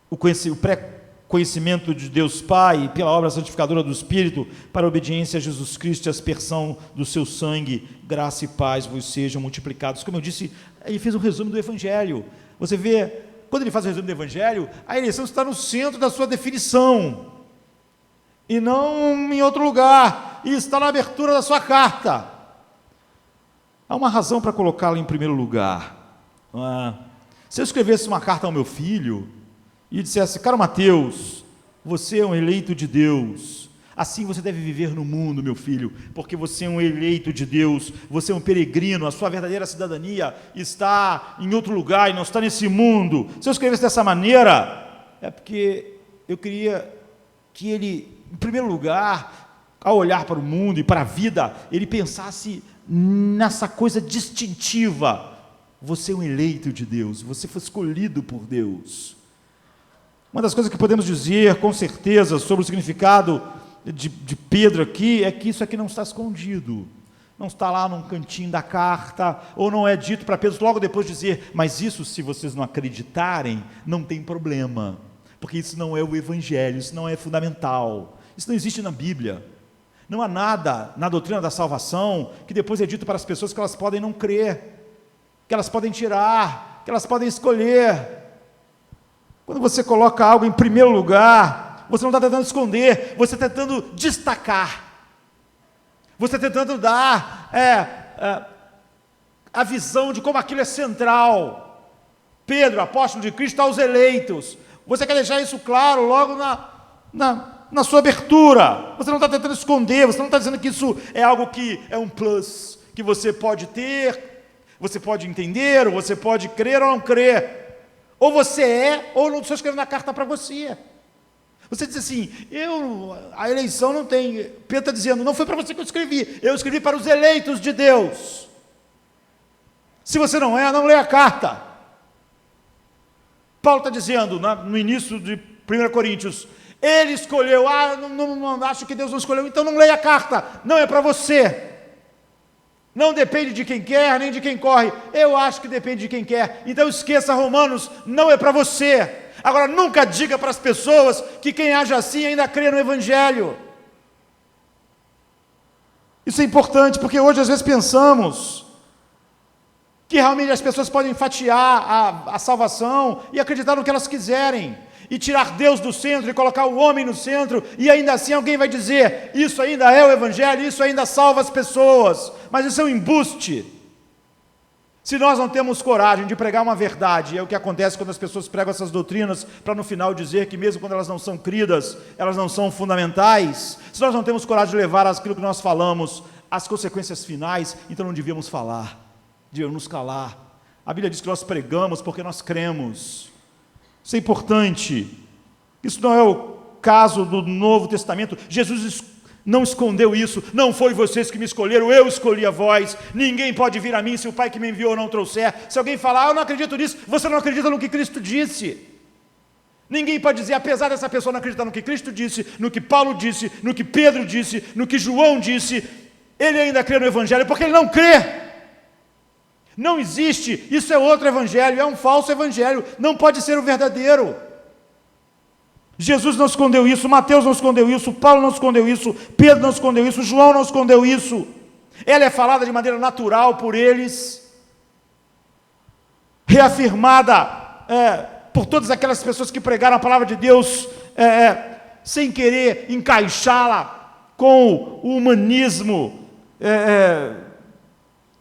o pré-conhecimento de Deus Pai, pela obra santificadora do Espírito, para a obediência a Jesus Cristo e a aspersão do seu sangue, graça e paz vos sejam multiplicados. Como eu disse, ele fez um resumo do Evangelho. Você vê, quando ele faz o resumo do Evangelho, a eleição está no centro da sua definição, e não em outro lugar, e está na abertura da sua carta. Há uma razão para colocá-la em primeiro lugar. Se eu escrevesse uma carta ao meu filho, e dissesse, caro Mateus, você é um eleito de Deus, assim você deve viver no mundo, meu filho, porque você é um eleito de Deus, você é um peregrino, a sua verdadeira cidadania está em outro lugar e não está nesse mundo. Se eu escrevesse dessa maneira, é porque eu queria que ele, em primeiro lugar, ao olhar para o mundo e para a vida, ele pensasse nessa coisa distintiva, você é um eleito de Deus, você foi escolhido por Deus. Uma das coisas que podemos dizer com certeza sobre o significado de Pedro aqui é que isso aqui não está escondido, não está lá num cantinho da carta, ou não é dito para Pedro logo depois dizer, mas isso, se vocês não acreditarem, não tem problema, porque isso não é o Evangelho, isso não é fundamental, isso não existe na Bíblia. Não há nada na doutrina da salvação que depois é dito para as pessoas que elas podem não crer, que elas podem tirar, que elas podem escolher. Quando você coloca algo em primeiro lugar, você não está tentando esconder, você está tentando destacar, você está tentando dar a visão de como aquilo é central. Pedro, apóstolo de Cristo, aos eleitos, você quer deixar isso claro logo na sua abertura, você não está tentando esconder, você não está dizendo que isso é algo que é um plus, que você pode ter, você pode entender, ou você pode crer ou não crer, ou você é, ou não estou escrevendo a carta para você. Você diz assim, a eleição não tem, Pedro está dizendo, não foi para você que eu escrevi para os eleitos de Deus. Se você não é, não leia a carta. Paulo está dizendo, no início de 1 Coríntios, ele escolheu, não acho que Deus não escolheu, então não leia a carta, não é para você. Não depende de quem quer, nem de quem corre. Eu acho que depende de quem quer. Então esqueça Romanos, não é para você. Agora, nunca diga para as pessoas que quem age assim ainda crê no Evangelho. Isso é importante, porque hoje às vezes pensamos que realmente as pessoas podem fatiar a salvação e acreditar no que elas quiserem, e tirar Deus do centro e colocar o homem no centro, e ainda assim alguém vai dizer, isso ainda é o Evangelho, isso ainda salva as pessoas, mas isso é um embuste. Se nós não temos coragem de pregar uma verdade, é o que acontece quando as pessoas pregam essas doutrinas, para no final dizer que mesmo quando elas não são cridas, elas não são fundamentais. Se nós não temos coragem de levar aquilo que nós falamos às consequências finais, então não devíamos falar, devíamos nos calar. A Bíblia diz que nós pregamos porque nós cremos. Isso é importante. Isso não é o caso do Novo Testamento. Jesus não escondeu isso. Não foi vocês que me escolheram, eu escolhi a vós. Ninguém pode vir a mim se o Pai que me enviou não trouxer. Se alguém falar, eu não acredito nisso, você não acredita no que Cristo disse. Ninguém pode dizer, apesar dessa pessoa não acreditar no que Cristo disse, no que Paulo disse, no que Pedro disse, no que João disse, ele ainda crê no Evangelho, porque ele não crê. Não existe, isso é outro evangelho, é um falso evangelho, não pode ser o verdadeiro. Jesus não escondeu isso, Mateus não escondeu isso, Paulo não escondeu isso, Pedro não escondeu isso, João não escondeu isso. Ela é falada de maneira natural por eles, reafirmada por todas aquelas pessoas que pregaram a palavra de Deus, sem querer encaixá-la com o humanismo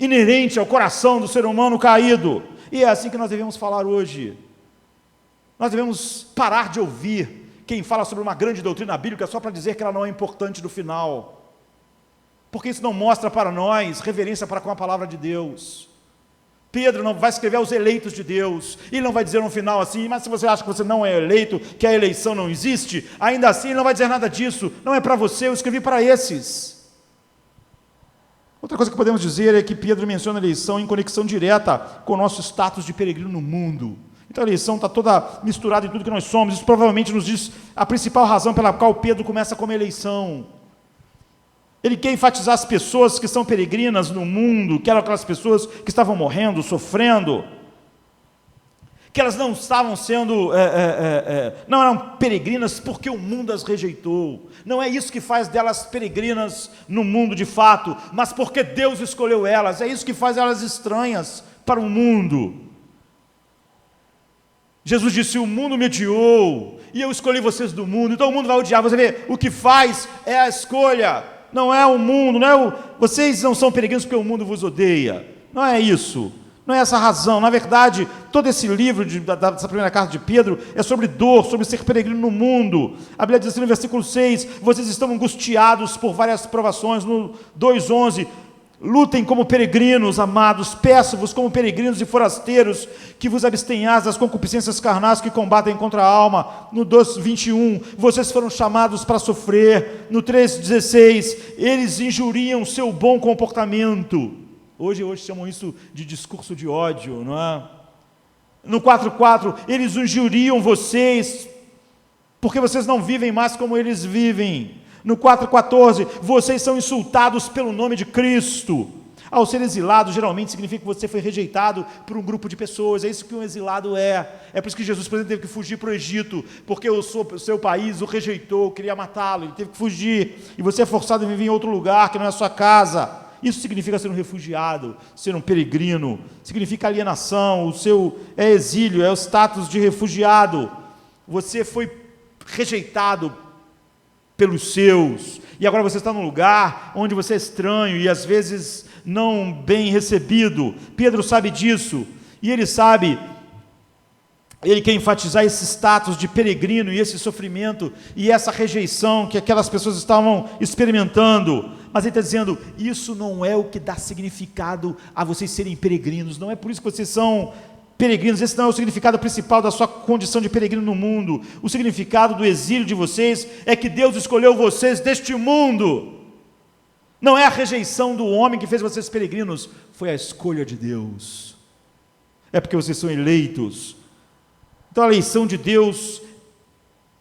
inerente ao coração do ser humano caído. E é assim que nós devemos falar hoje. Nós devemos parar de ouvir quem fala sobre uma grande doutrina bíblica só para dizer que ela não é importante no final, porque isso não mostra para nós reverência para com a palavra de Deus. Pedro não vai escrever aos eleitos de Deus, e ele não vai dizer no final assim, mas se você acha que você não é eleito, que a eleição não existe, ainda assim ele não vai dizer nada disso, não é para você, eu escrevi para esses. Outra coisa que podemos dizer é que Pedro menciona a eleição em conexão direta com o nosso status de peregrino no mundo. Então a eleição está toda misturada em tudo que nós somos. Isso provavelmente nos diz a principal razão pela qual Pedro começa com a eleição. Ele quer enfatizar as pessoas que são peregrinas no mundo, que eram aquelas pessoas que estavam morrendo, sofrendo, que elas não estavam sendo, não eram peregrinas porque o mundo as rejeitou. Não é isso que faz delas peregrinas no mundo de fato, mas porque Deus escolheu elas. É isso que faz elas estranhas para o mundo. Jesus disse, o mundo me odiou, e eu escolhi vocês do mundo, então o mundo vai odiar. Você vê, o que faz é a escolha, não é o mundo, vocês não são peregrinos porque o mundo vos odeia. Não é isso. Não é essa a razão. Na verdade, todo esse livro dessa primeira carta de Pedro é sobre dor, sobre ser peregrino no mundo. A Bíblia diz assim no versículo 6, vocês estão angustiados por várias provações. No 2:11, lutem como peregrinos, amados, peço-vos como peregrinos e forasteiros, que vos abstenhais das concupiscências carnais que combatem contra a alma. No 2:21, vocês foram chamados para sofrer. No 3:16, eles injuriam seu bom comportamento. Hoje chamam isso de discurso de ódio, não é? No 4:4, eles injuriam vocês, porque vocês não vivem mais como eles vivem. No 4:14, vocês são insultados pelo nome de Cristo. Ao ser exilado, geralmente significa que você foi rejeitado por um grupo de pessoas. É isso que um exilado é. É por isso que Jesus, por exemplo, teve que fugir para o Egito, porque o seu país o rejeitou, queria matá-lo, ele teve que fugir. E você é forçado a viver em outro lugar, que não é a sua casa. Isso significa ser um refugiado, ser um peregrino, significa alienação, o seu exílio, é o status de refugiado. Você foi rejeitado pelos seus, e agora você está num lugar onde você é estranho e às vezes não bem recebido. Pedro sabe disso, e ele sabe, ele quer enfatizar esse status de peregrino e esse sofrimento e essa rejeição que aquelas pessoas estavam experimentando. Mas ele está dizendo, isso não é o que dá significado a vocês serem peregrinos, não é por isso que vocês são peregrinos, esse não é o significado principal da sua condição de peregrino no mundo. O significado do exílio de vocês é que Deus escolheu vocês deste mundo. Não é a rejeição do homem que fez vocês peregrinos, foi a escolha de Deus. É porque vocês são eleitos. Então a eleição de Deus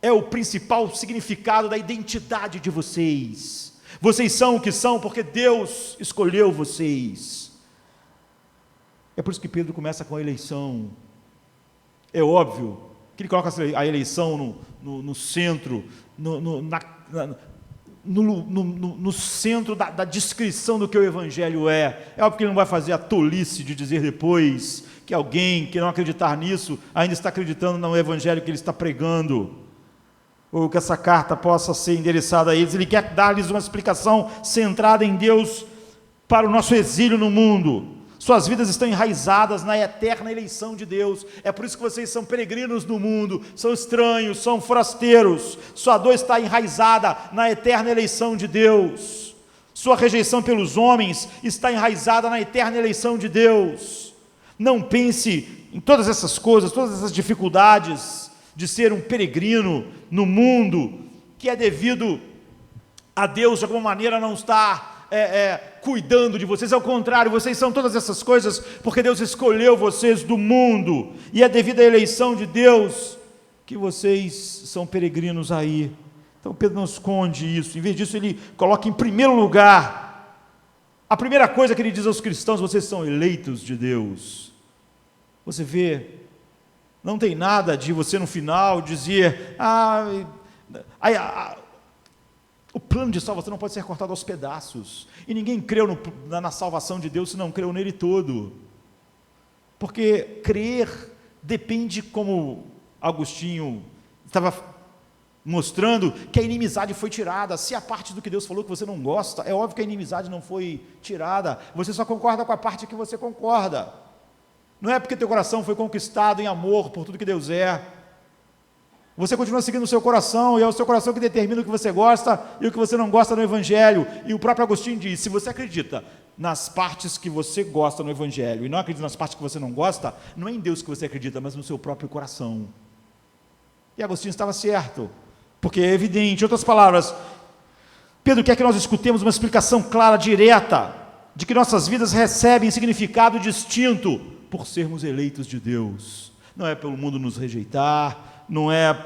é o principal significado da identidade de vocês. Vocês são o que são porque Deus escolheu vocês. É por isso que Pedro começa com a eleição. É óbvio que ele coloca a eleição no centro, no centro da descrição do que o Evangelho é. É óbvio que ele não vai fazer a tolice de dizer depois que alguém que não acreditar nisso ainda está acreditando no Evangelho que ele está pregando, ou que essa carta possa ser endereçada a eles. Ele quer dar-lhes uma explicação centrada em Deus para o nosso exílio no mundo. Suas vidas estão enraizadas na eterna eleição de Deus. É por isso que vocês são peregrinos no mundo, são estranhos, são forasteiros. Sua dor está enraizada na eterna eleição de Deus. Sua rejeição pelos homens está enraizada na eterna eleição de Deus. Não pense em todas essas coisas, todas essas dificuldades de ser um peregrino no mundo, que é devido a Deus de alguma maneira não estar cuidando de vocês. Ao contrário, vocês são todas essas coisas porque Deus escolheu vocês do mundo, e é devido à eleição de Deus que vocês são peregrinos aí. Então Pedro não esconde isso. Em vez disso, ele coloca em primeiro lugar, a primeira coisa que ele diz aos cristãos: vocês são eleitos de Deus. Você vê, não tem nada de você no final dizer o plano de salvação não pode ser cortado aos pedaços, e ninguém creu na salvação de Deus se não creu nele todo, porque crer depende, como Agostinho estava mostrando, que a inimizade foi tirada. Se a parte do que Deus falou que você não gosta, é óbvio que a inimizade não foi tirada, você só concorda com a parte que você concorda. Não é porque teu coração foi conquistado em amor por tudo que Deus é. Você continua seguindo o seu coração, e é o seu coração que determina o que você gosta e o que você não gosta no Evangelho. E o próprio Agostinho diz: se você acredita nas partes que você gosta no Evangelho e não acredita nas partes que você não gosta, não é em Deus que você acredita, mas no seu próprio coração. E Agostinho estava certo, porque é evidente. Em outras palavras, Pedro quer que nós escutemos uma explicação clara, direta, de que nossas vidas recebem significado distinto por sermos eleitos de Deus. Não é pelo mundo nos rejeitar, não é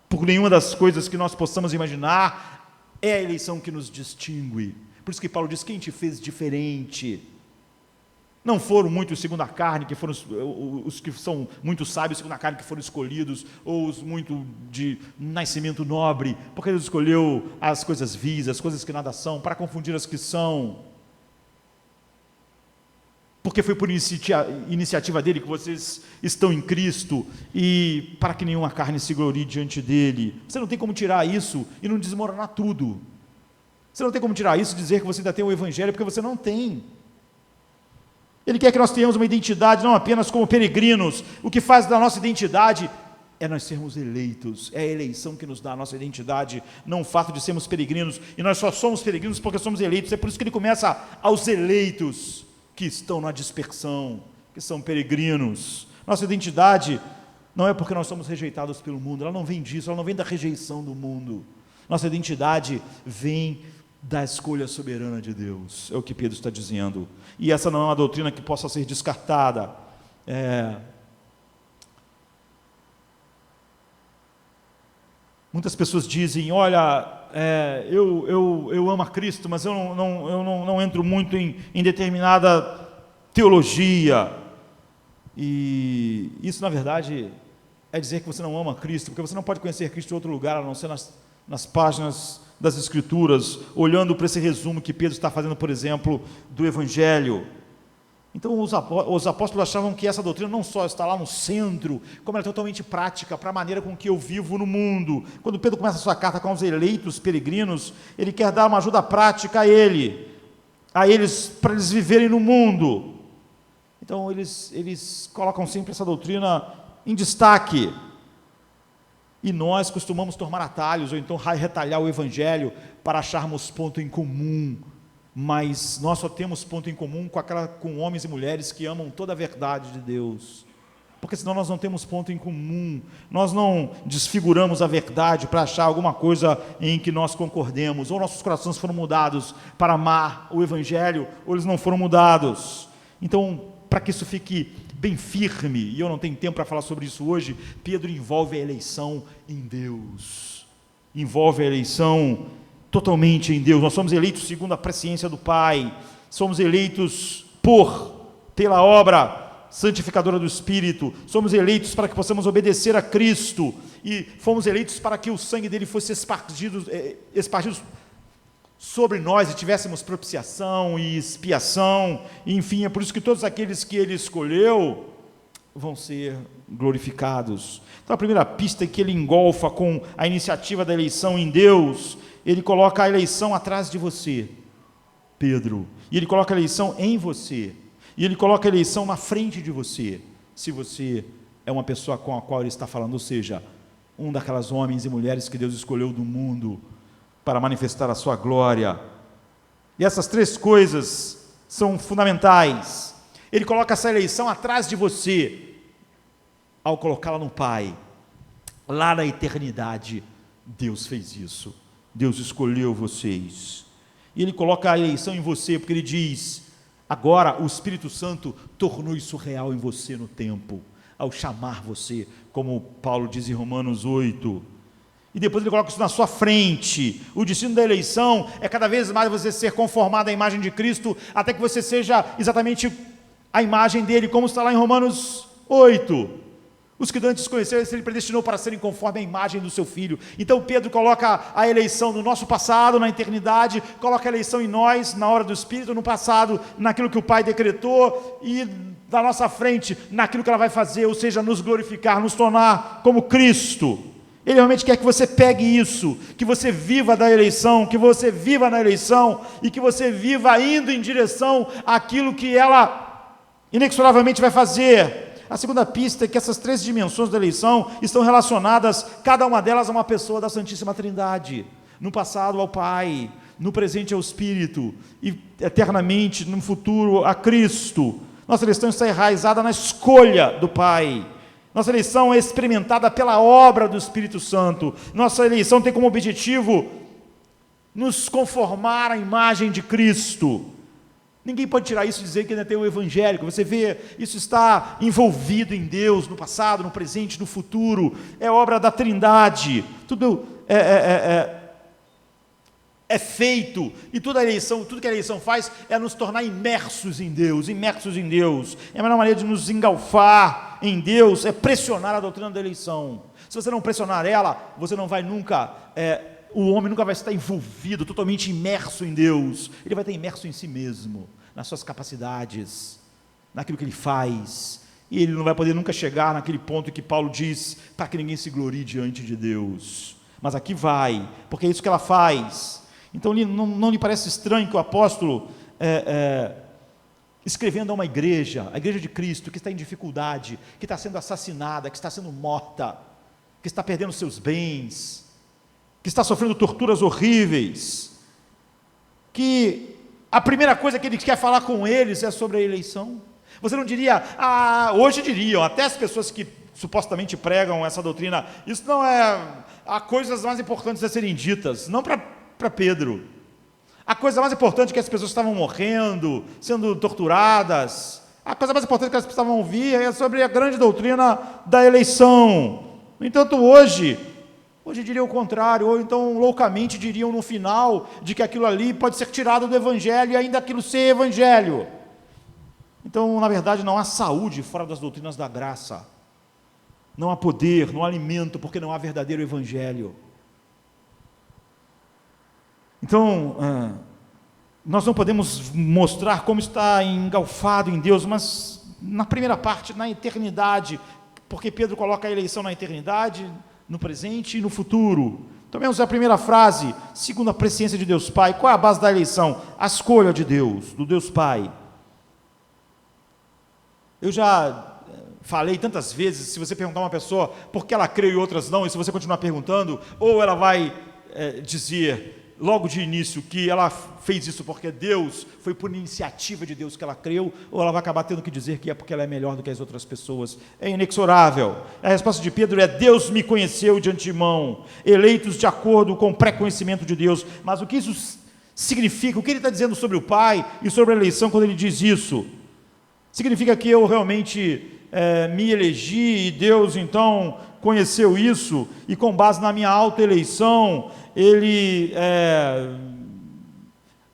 por nenhuma das coisas que nós possamos imaginar, é a eleição que nos distingue. Por isso que Paulo diz: quem te fez diferente? Não foram muitos segundo a carne, que foram os que são muito sábios segundo a carne que foram escolhidos, ou os muito de nascimento nobre, porque Deus escolheu as coisas vis, as coisas que nada são, para confundir as que são. Porque foi por iniciativa dele que vocês estão em Cristo, e para que nenhuma carne se glorie diante dele. Você não tem como tirar isso e não desmoronar tudo. Você não tem como tirar isso e dizer que você ainda tem o Evangelho, porque você não tem. Ele quer que nós tenhamos uma identidade não apenas como peregrinos. O que faz da nossa identidade é nós sermos eleitos. É a eleição que nos dá a nossa identidade, não o fato de sermos peregrinos. E nós só somos peregrinos porque somos eleitos. É por isso que ele começa aos eleitos que estão na dispersão, que são peregrinos. Nossa identidade não é porque nós somos rejeitados pelo mundo, ela não vem disso, ela não vem da rejeição do mundo. Nossa identidade vem da escolha soberana de Deus, é o que Pedro está dizendo. E essa não é uma doutrina que possa ser descartada. Muitas pessoas dizem: olha, eu amo a Cristo, mas eu não entro muito em determinada teologia. E isso, na verdade, é dizer que você não ama a Cristo, porque você não pode conhecer Cristo em outro lugar, a não ser nas páginas das Escrituras, olhando para esse resumo que Pedro está fazendo, por exemplo, do Evangelho. Então os apóstolos achavam que essa doutrina não só está lá no centro, como ela é totalmente prática para a maneira com que eu vivo no mundo. Quando Pedro começa a sua carta com os eleitos peregrinos, ele quer dar uma ajuda prática a eles, para eles viverem no mundo. Então eles colocam sempre essa doutrina em destaque. E nós costumamos tomar atalhos, ou então retalhar o Evangelho para acharmos ponto em comum. Mas nós só temos ponto em comum com homens e mulheres que amam toda a verdade de Deus, porque senão nós não temos ponto em comum. Nós não desfiguramos a verdade para achar alguma coisa em que nós concordemos. Ou nossos corações foram mudados para amar o Evangelho, ou eles não foram mudados. Então, para que isso fique bem firme, e eu não tenho tempo para falar sobre isso hoje, Pedro envolve a eleição em Deus, envolve a eleição totalmente em Deus. Nós somos eleitos segundo a presciência do Pai, somos eleitos pela obra santificadora do Espírito, somos eleitos para que possamos obedecer a Cristo, e fomos eleitos para que o sangue dele fosse espargido sobre nós e tivéssemos propiciação e expiação, enfim, é por isso que todos aqueles que ele escolheu vão ser glorificados. Então a primeira pista é que ele engolfa com a iniciativa da eleição em Deus, ele coloca a eleição atrás de você, Pedro, e ele coloca a eleição em você, e ele coloca a eleição na frente de você, se você é uma pessoa com a qual ele está falando, ou seja, um daquelas homens e mulheres que Deus escolheu do mundo para manifestar a sua glória. E essas três coisas são fundamentais. Ele coloca essa eleição atrás de você, ao colocá-la no Pai. Lá na eternidade, Deus fez isso. Deus escolheu vocês. E ele coloca a eleição em você, porque ele diz, agora o Espírito Santo tornou isso real em você no tempo, ao chamar você, como Paulo diz em Romanos 8. E depois ele coloca isso na sua frente. O destino da eleição é cada vez mais você ser conformado à imagem de Cristo, até que você seja exatamente a imagem dele, como está lá em Romanos 8. Os que antes conheceram, ele predestinou para serem conforme a imagem do seu Filho. Então Pedro coloca a eleição no nosso passado, na eternidade, coloca a eleição em nós, na hora do Espírito, no passado, naquilo que o Pai decretou, e na nossa frente, naquilo que ela vai fazer, ou seja, nos glorificar, nos tornar como Cristo. Ele realmente quer que você pegue isso, que você viva da eleição, que você viva na eleição, e que você viva indo em direção àquilo que ela inexoravelmente vai fazer. A segunda pista é que essas três dimensões da eleição estão relacionadas, cada uma delas a uma pessoa da Santíssima Trindade. No passado ao Pai, no presente ao Espírito, e eternamente, no futuro, a Cristo. Nossa eleição está enraizada na escolha do Pai. Nossa eleição é experimentada pela obra do Espírito Santo. Nossa eleição tem como objetivo nos conformar à imagem de Cristo. Ninguém pode tirar isso e dizer que ainda tem o evangélico. Você vê, isso está envolvido em Deus, no passado, no presente, no futuro. É obra da Trindade. Tudo é feito, e toda a eleição, tudo que a eleição faz é nos tornar imersos em Deus, imersos em Deus. É a melhor maneira de nos engalfar em Deus, é pressionar a doutrina da eleição. Se você não pressionar ela, você não vai nunca, o homem nunca vai estar envolvido, totalmente imerso em Deus. Ele vai estar imerso em si mesmo, nas suas capacidades, naquilo que ele faz, e ele não vai poder nunca chegar naquele ponto que Paulo diz, para que ninguém se glorie diante de Deus. Mas aqui vai, porque é isso que ela faz. Então não lhe parece estranho que o apóstolo, escrevendo a uma igreja, a igreja de Cristo, que está em dificuldade, que está sendo assassinada, que está sendo morta, que está perdendo seus bens, que está sofrendo torturas horríveis, que a primeira coisa que ele quer falar com eles é sobre a eleição? Você não diria, hoje diriam, até as pessoas que supostamente pregam essa doutrina, isso não é, há coisas mais importantes a serem ditas, não para Pedro. A coisa mais importante é que as pessoas estavam morrendo, sendo torturadas, a coisa mais importante que elas precisavam ouvir é sobre a grande doutrina da eleição. No entanto, hoje diriam o contrário, ou então loucamente diriam no final, de que aquilo ali pode ser tirado do evangelho e ainda aquilo ser evangelho. Então, na verdade, não há saúde fora das doutrinas da graça, não há poder, não há alimento, porque não há verdadeiro evangelho. Então, nós não podemos mostrar como está engalfado em Deus, mas na primeira parte, na eternidade, porque Pedro coloca a eleição na eternidade, no presente e no futuro. Então vemos a primeira frase, segundo a presciência de Deus Pai. Qual é a base da eleição? A escolha de Deus, do Deus Pai. Eu já falei tantas vezes, se você perguntar a uma pessoa por que ela crê e outras não, e se você continuar perguntando, ou ela vai dizer logo de início que ela fez isso porque Deus, foi por iniciativa de Deus que ela creu, ou ela vai acabar tendo que dizer que é porque ela é melhor do que as outras pessoas. É inexorável. A resposta de Pedro é: Deus me conheceu de antemão, eleitos de acordo com o pré-conhecimento de Deus. Mas o que isso significa? O que ele está dizendo sobre o Pai e sobre a eleição quando ele diz isso? Significa que eu realmente me elegi e Deus então conheceu isso, e com base na minha autoeleição, ele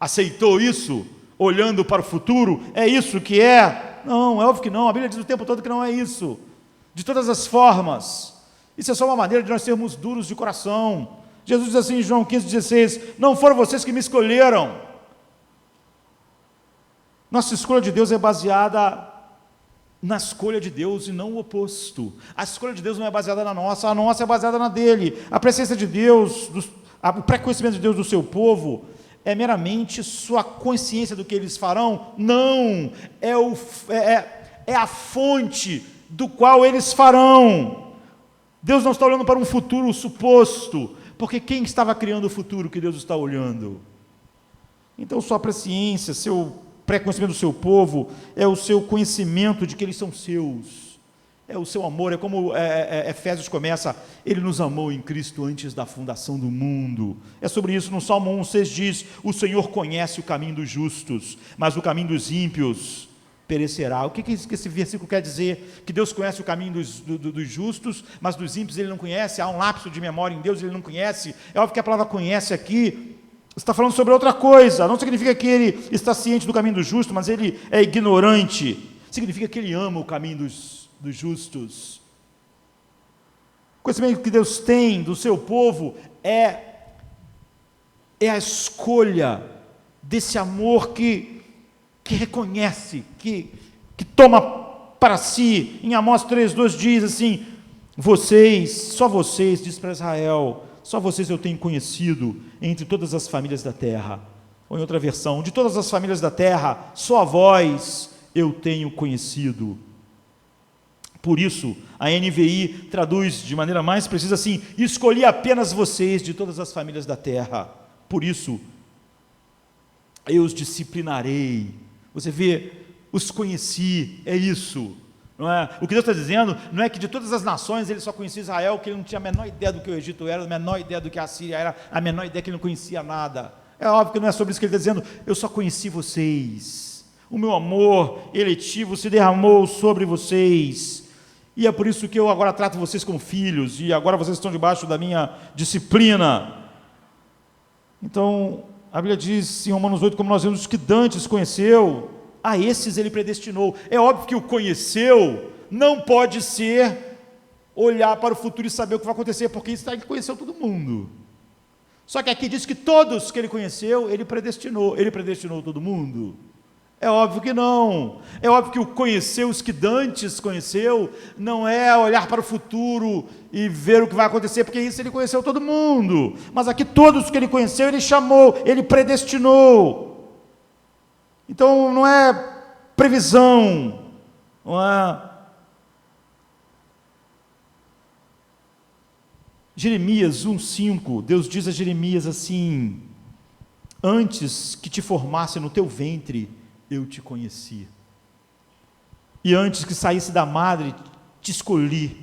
aceitou isso, olhando para o futuro? É isso que é? Não, é óbvio que não. A Bíblia diz o tempo todo que não é isso, de todas as formas. Isso é só uma maneira de nós sermos duros de coração. Jesus diz assim em João 15,16: não foram vocês que me escolheram. Nossa escolha de Deus é baseada na escolha de Deus e não o oposto. A escolha de Deus não é baseada na nossa, a nossa é baseada na dele. A presença de Deus, o pré-conhecimento de Deus do seu povo, é meramente sua consciência do que eles farão? Não, é a fonte do qual eles farão. Deus não está olhando para um futuro suposto, porque quem estava criando o futuro que Deus está olhando? Então sua presciência, seu pré-conhecimento do seu povo, é o seu conhecimento de que eles são seus, é o seu amor, é como Efésios começa: ele nos amou em Cristo antes da fundação do mundo. É sobre isso. No Salmo 1,6 diz: o Senhor conhece o caminho dos justos, mas o caminho dos ímpios perecerá. O que esse versículo quer dizer? Que Deus conhece o caminho dos justos, mas dos ímpios ele não conhece. Há um lapso de memória em Deus, ele não conhece. É óbvio que a palavra conhece aqui está falando sobre outra coisa. Não significa que ele está ciente do caminho do justo, mas ele é ignorante. Significa que ele ama o caminho dos justos. O conhecimento que Deus tem do seu povo é a escolha desse amor que reconhece, que toma para si. Em Amós 3,2 diz assim: só vocês, diz para Israel, só vocês eu tenho conhecido entre todas as famílias da terra. Ou em outra versão: de todas as famílias da terra, só a vós eu tenho conhecido. Por isso, a NVI traduz de maneira mais precisa assim: escolhi apenas vocês de todas as famílias da terra, por isso eu os disciplinarei. Você vê, os conheci, é isso, não é? O que Deus está dizendo não é que de todas as nações ele só conhecia Israel, que ele não tinha a menor ideia do que o Egito era, a menor ideia do que a Síria era, a menor ideia que ele não conhecia nada. É óbvio que não é sobre isso que ele está dizendo. Eu só conheci vocês, o meu amor eletivo se derramou sobre vocês, e é por isso que eu agora trato vocês como filhos, e agora vocês estão debaixo da minha disciplina. Então, a Bíblia diz em Romanos 8, como nós vemos, que dantes conheceu, a esses ele predestinou. É óbvio que o conheceu não pode ser olhar para o futuro e saber o que vai acontecer, porque isso ele conheceu todo mundo. Só que aqui diz que todos que ele conheceu, ele predestinou todo mundo. É óbvio que não. É óbvio que o conhecer os que dantes conheceu não é olhar para o futuro e ver o que vai acontecer, porque isso ele conheceu todo mundo. Mas aqui todos que ele conheceu, ele chamou, ele predestinou. Então não é previsão, não é. Jeremias 1,5, Deus diz a Jeremias assim: antes que te formasse no teu ventre, eu te conheci, e antes que saísse da madre, te escolhi,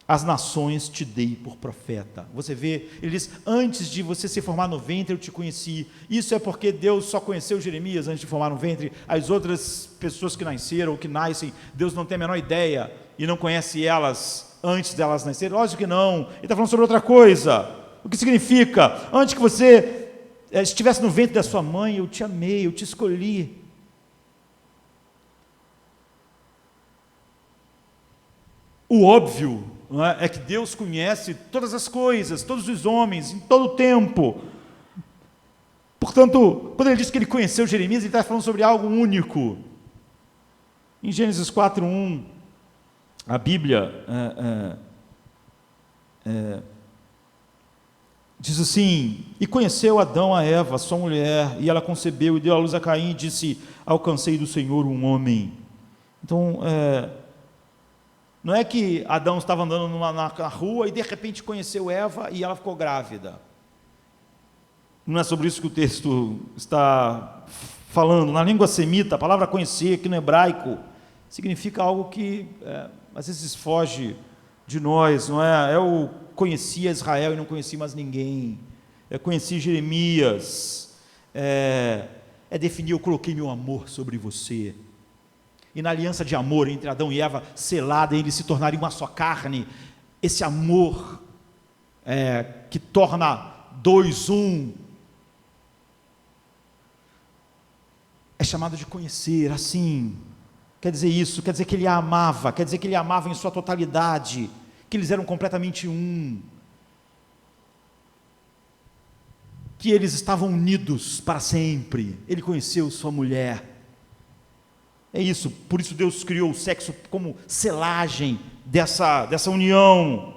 as nações te dei por profeta. Você vê, ele diz: antes de você se formar no ventre, eu te conheci. Isso é porque Deus só conheceu Jeremias antes de formar no ventre. As outras pessoas que nasceram ou que nascem, Deus não tem a menor ideia e não conhece elas antes delas nascerem. Lógico que não. Ele está falando sobre outra coisa. O que significa? Antes que você estivesse no ventre da sua mãe, eu te amei, eu te escolhi. O óbvio, não é que Deus conhece todas as coisas, todos os homens, em todo o tempo. Portanto, quando ele diz que ele conheceu Jeremias, ele está falando sobre algo único. Em Gênesis 4:1, a Bíblia diz assim: e conheceu Adão a Eva, sua mulher, e ela concebeu e deu à luz a Caim, e disse: alcancei do Senhor um homem. Então, não é que Adão estava andando na rua e de repente conheceu Eva e ela ficou grávida. Não é sobre isso que o texto está falando. Na língua semita, a palavra conhecer, aqui no hebraico, significa algo que às vezes foge de nós, não é? Eu conhecia Israel e não conheci mais ninguém. Eu conheci Jeremias. É definir: eu coloquei meu amor sobre você. E na aliança de amor entre Adão e Eva, selada, eles se tornariam uma só carne. Esse amor que torna dois um, é chamado de conhecer. Assim, quer dizer isso, quer dizer que ele a amava, quer dizer que ele a amava em sua totalidade, que eles eram completamente um. que eles estavam unidos para sempre. Ele conheceu sua mulher. É isso, por isso Deus criou o sexo como selagem dessa união.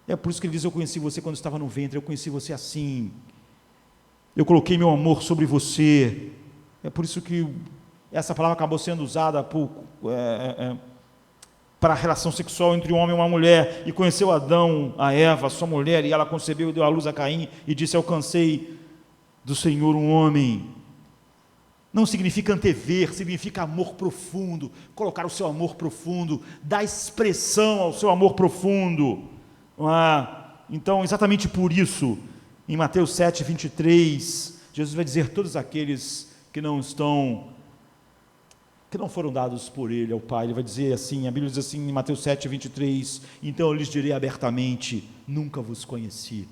É por isso que ele diz: eu conheci você quando estava no ventre, eu conheci você assim, eu coloquei meu amor sobre você. É por isso que essa palavra acabou sendo usada para a relação sexual entre um homem e uma mulher. E conheceu Adão, a Eva, sua mulher, e ela concebeu e deu à luz a Caim, e disse: alcancei do Senhor um homem. Não significa antever, significa amor profundo, colocar o seu amor profundo, dar expressão ao seu amor profundo. Então, exatamente por isso, em Mateus 7, 23, Jesus vai dizer: todos aqueles que não foram dados por Ele ao Pai, Ele vai dizer assim, a Bíblia diz assim em Mateus 7, 23, então eu lhes direi abertamente: nunca vos conheci,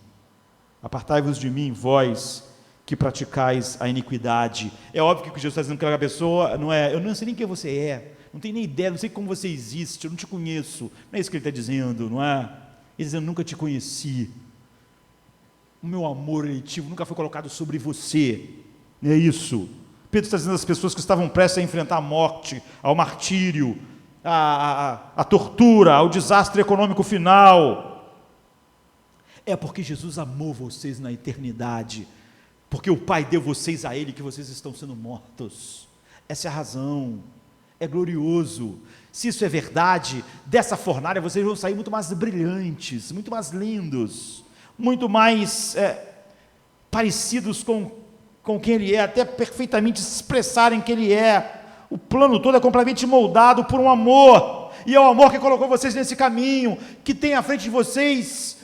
apartai-vos de mim, vós que praticais a iniquidade. É óbvio que Jesus está dizendo que aquela pessoa, eu não sei nem quem você é, não tenho nem ideia, não sei como você existe, eu não te conheço, não é isso que ele está dizendo, não é? Ele está dizendo: nunca te conheci, o meu amor eletivo nunca foi colocado sobre você, é isso. Pedro está dizendo às pessoas que estavam prestes a enfrentar a morte, ao martírio, a tortura, ao desastre econômico final: é porque Jesus amou vocês na eternidade, porque o Pai deu vocês a Ele, que vocês estão sendo mortos. Essa é a razão. É glorioso. Se isso é verdade, dessa fornalha vocês vão sair muito mais brilhantes, muito mais lindos, muito mais parecidos com quem Ele é, até perfeitamente expressarem quem Ele é. O plano todo é completamente moldado por um amor, e é o amor que colocou vocês nesse caminho, que tem à frente de vocês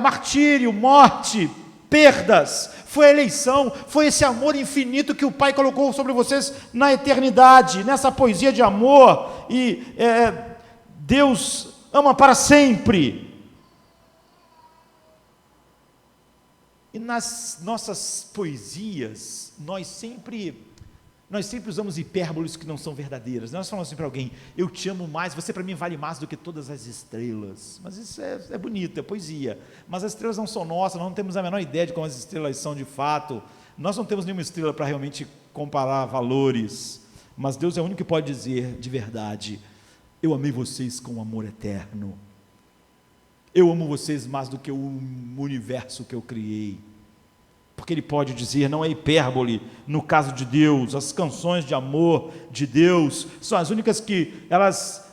martírio, morte, perdas. Foi a eleição, foi esse amor infinito que o Pai colocou sobre vocês na eternidade, nessa poesia de amor, e Deus ama para sempre. E nas nossas poesias, nós sempre usamos hipérboles que não são verdadeiras. Nós falamos assim para alguém: eu te amo mais, você para mim vale mais do que todas as estrelas. Mas isso é bonito, é poesia. Mas as estrelas não são nossas, nós não temos a menor ideia de como as estrelas são de fato. Nós não temos nenhuma estrela para realmente comparar valores. Mas Deus é o único que pode dizer de verdade: eu amei vocês com um amor eterno. Eu amo vocês mais do que o universo que eu criei. Porque Ele pode dizer, não é hipérbole. No caso de Deus, as canções de amor de Deus são as únicas que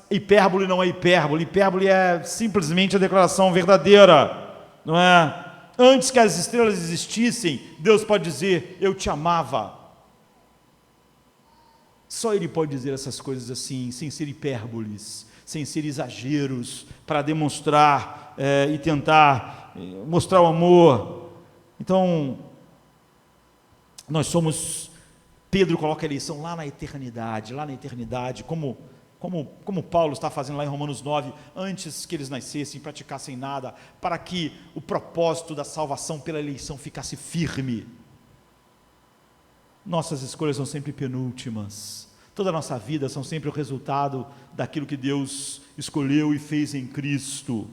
hipérbole não é hipérbole. Hipérbole é simplesmente a declaração verdadeira, não é? Antes que as estrelas existissem, Deus pode dizer: eu te amava. Só Ele pode dizer essas coisas assim, sem ser hipérboles, sem ser exageros, para demonstrar e tentar mostrar o amor. Então, Pedro coloca a eleição lá na eternidade, como Paulo está fazendo lá em Romanos 9, antes que eles nascessem, praticassem nada, para que o propósito da salvação pela eleição ficasse firme. Nossas escolhas são sempre penúltimas, toda a nossa vida são sempre o resultado daquilo que Deus escolheu e fez em Cristo.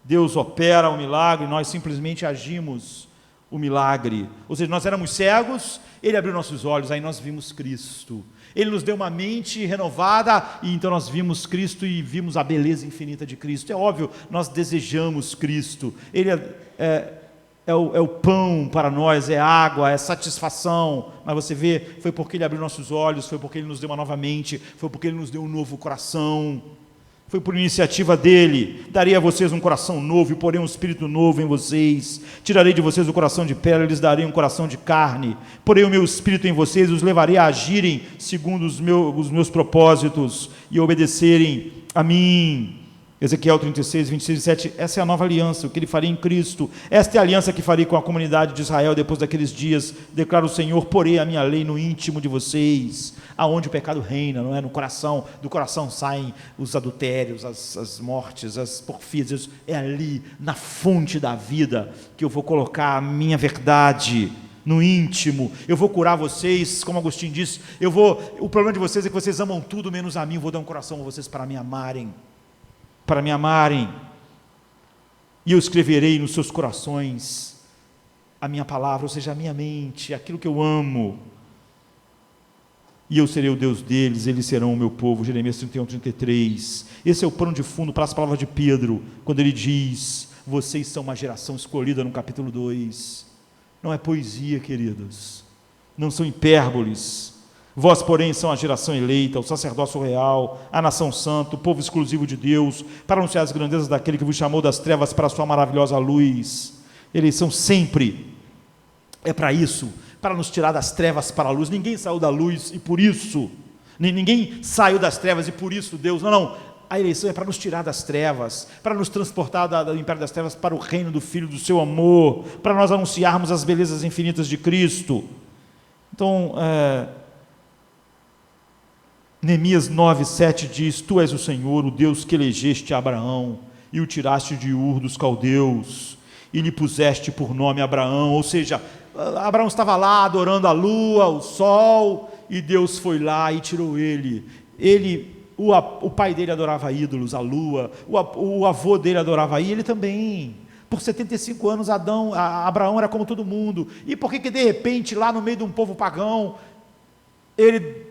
Deus opera o milagre, nós simplesmente agimos o milagre. Ou seja, nós éramos cegos, Ele abriu nossos olhos, aí nós vimos Cristo. Ele nos deu uma mente renovada, e então nós vimos Cristo e vimos a beleza infinita de Cristo. É óbvio, nós desejamos Cristo. Ele é o pão para nós, é água, é satisfação. Mas você vê, foi porque Ele abriu nossos olhos, foi porque Ele nos deu uma nova mente, foi porque Ele nos deu um novo coração. Foi por iniciativa dEle. Darei a vocês um coração novo e porei um espírito novo em vocês. Tirarei de vocês o coração de pedra e lhes darei um coração de carne. Porei o meu espírito em vocês e os levarei a agirem segundo os meus propósitos e obedecerem a mim. Ezequiel 36, 26 e 7, essa é a nova aliança, o que Ele faria em Cristo. Esta é a aliança que farei com a comunidade de Israel depois daqueles dias, declara o Senhor: porei a minha lei no íntimo de vocês, aonde o pecado reina, não é? No coração, do coração saem os adultérios, as mortes, as porfias. É ali, na fonte da vida, que eu vou colocar a minha verdade no íntimo. Eu vou curar vocês, como Agostinho disse, o problema de vocês é que vocês amam tudo menos a mim. Eu vou dar um coração a vocês para me amarem, e eu escreverei nos seus corações a minha palavra, ou seja, a minha mente, aquilo que eu amo. E eu serei o Deus deles, eles serão o meu povo. Jeremias 31, 33. Esse é o pano de fundo para as palavras de Pedro, quando ele diz: vocês são uma geração escolhida, no capítulo 2. Não é poesia, queridos, não são hipérboles. Vós, porém, são a geração eleita, o sacerdócio real, a nação santa, o povo exclusivo de Deus, para anunciar as grandezas daquele que vos chamou das trevas para a sua maravilhosa luz. Eleição sempre é para isso, para nos tirar das trevas para a luz. Ninguém saiu da luz e por isso, ninguém saiu das trevas e por isso Deus, não, a eleição é para nos tirar das trevas, para nos transportar do império das trevas para o reino do Filho do seu amor, para nós anunciarmos as belezas infinitas de Cristo. Então, Neemias 9:7 diz: tu és o Senhor, o Deus que elegeste Abraão e o tiraste de Ur dos caldeus e lhe puseste por nome Abraão. Ou seja, Abraão estava lá adorando a lua, o sol, e Deus foi lá e tirou ele. O pai dele adorava ídolos, a lua, o avô dele adorava, e ele também. Por 75 anos Abraão era como todo mundo. E por que de repente, lá no meio de um povo pagão, ele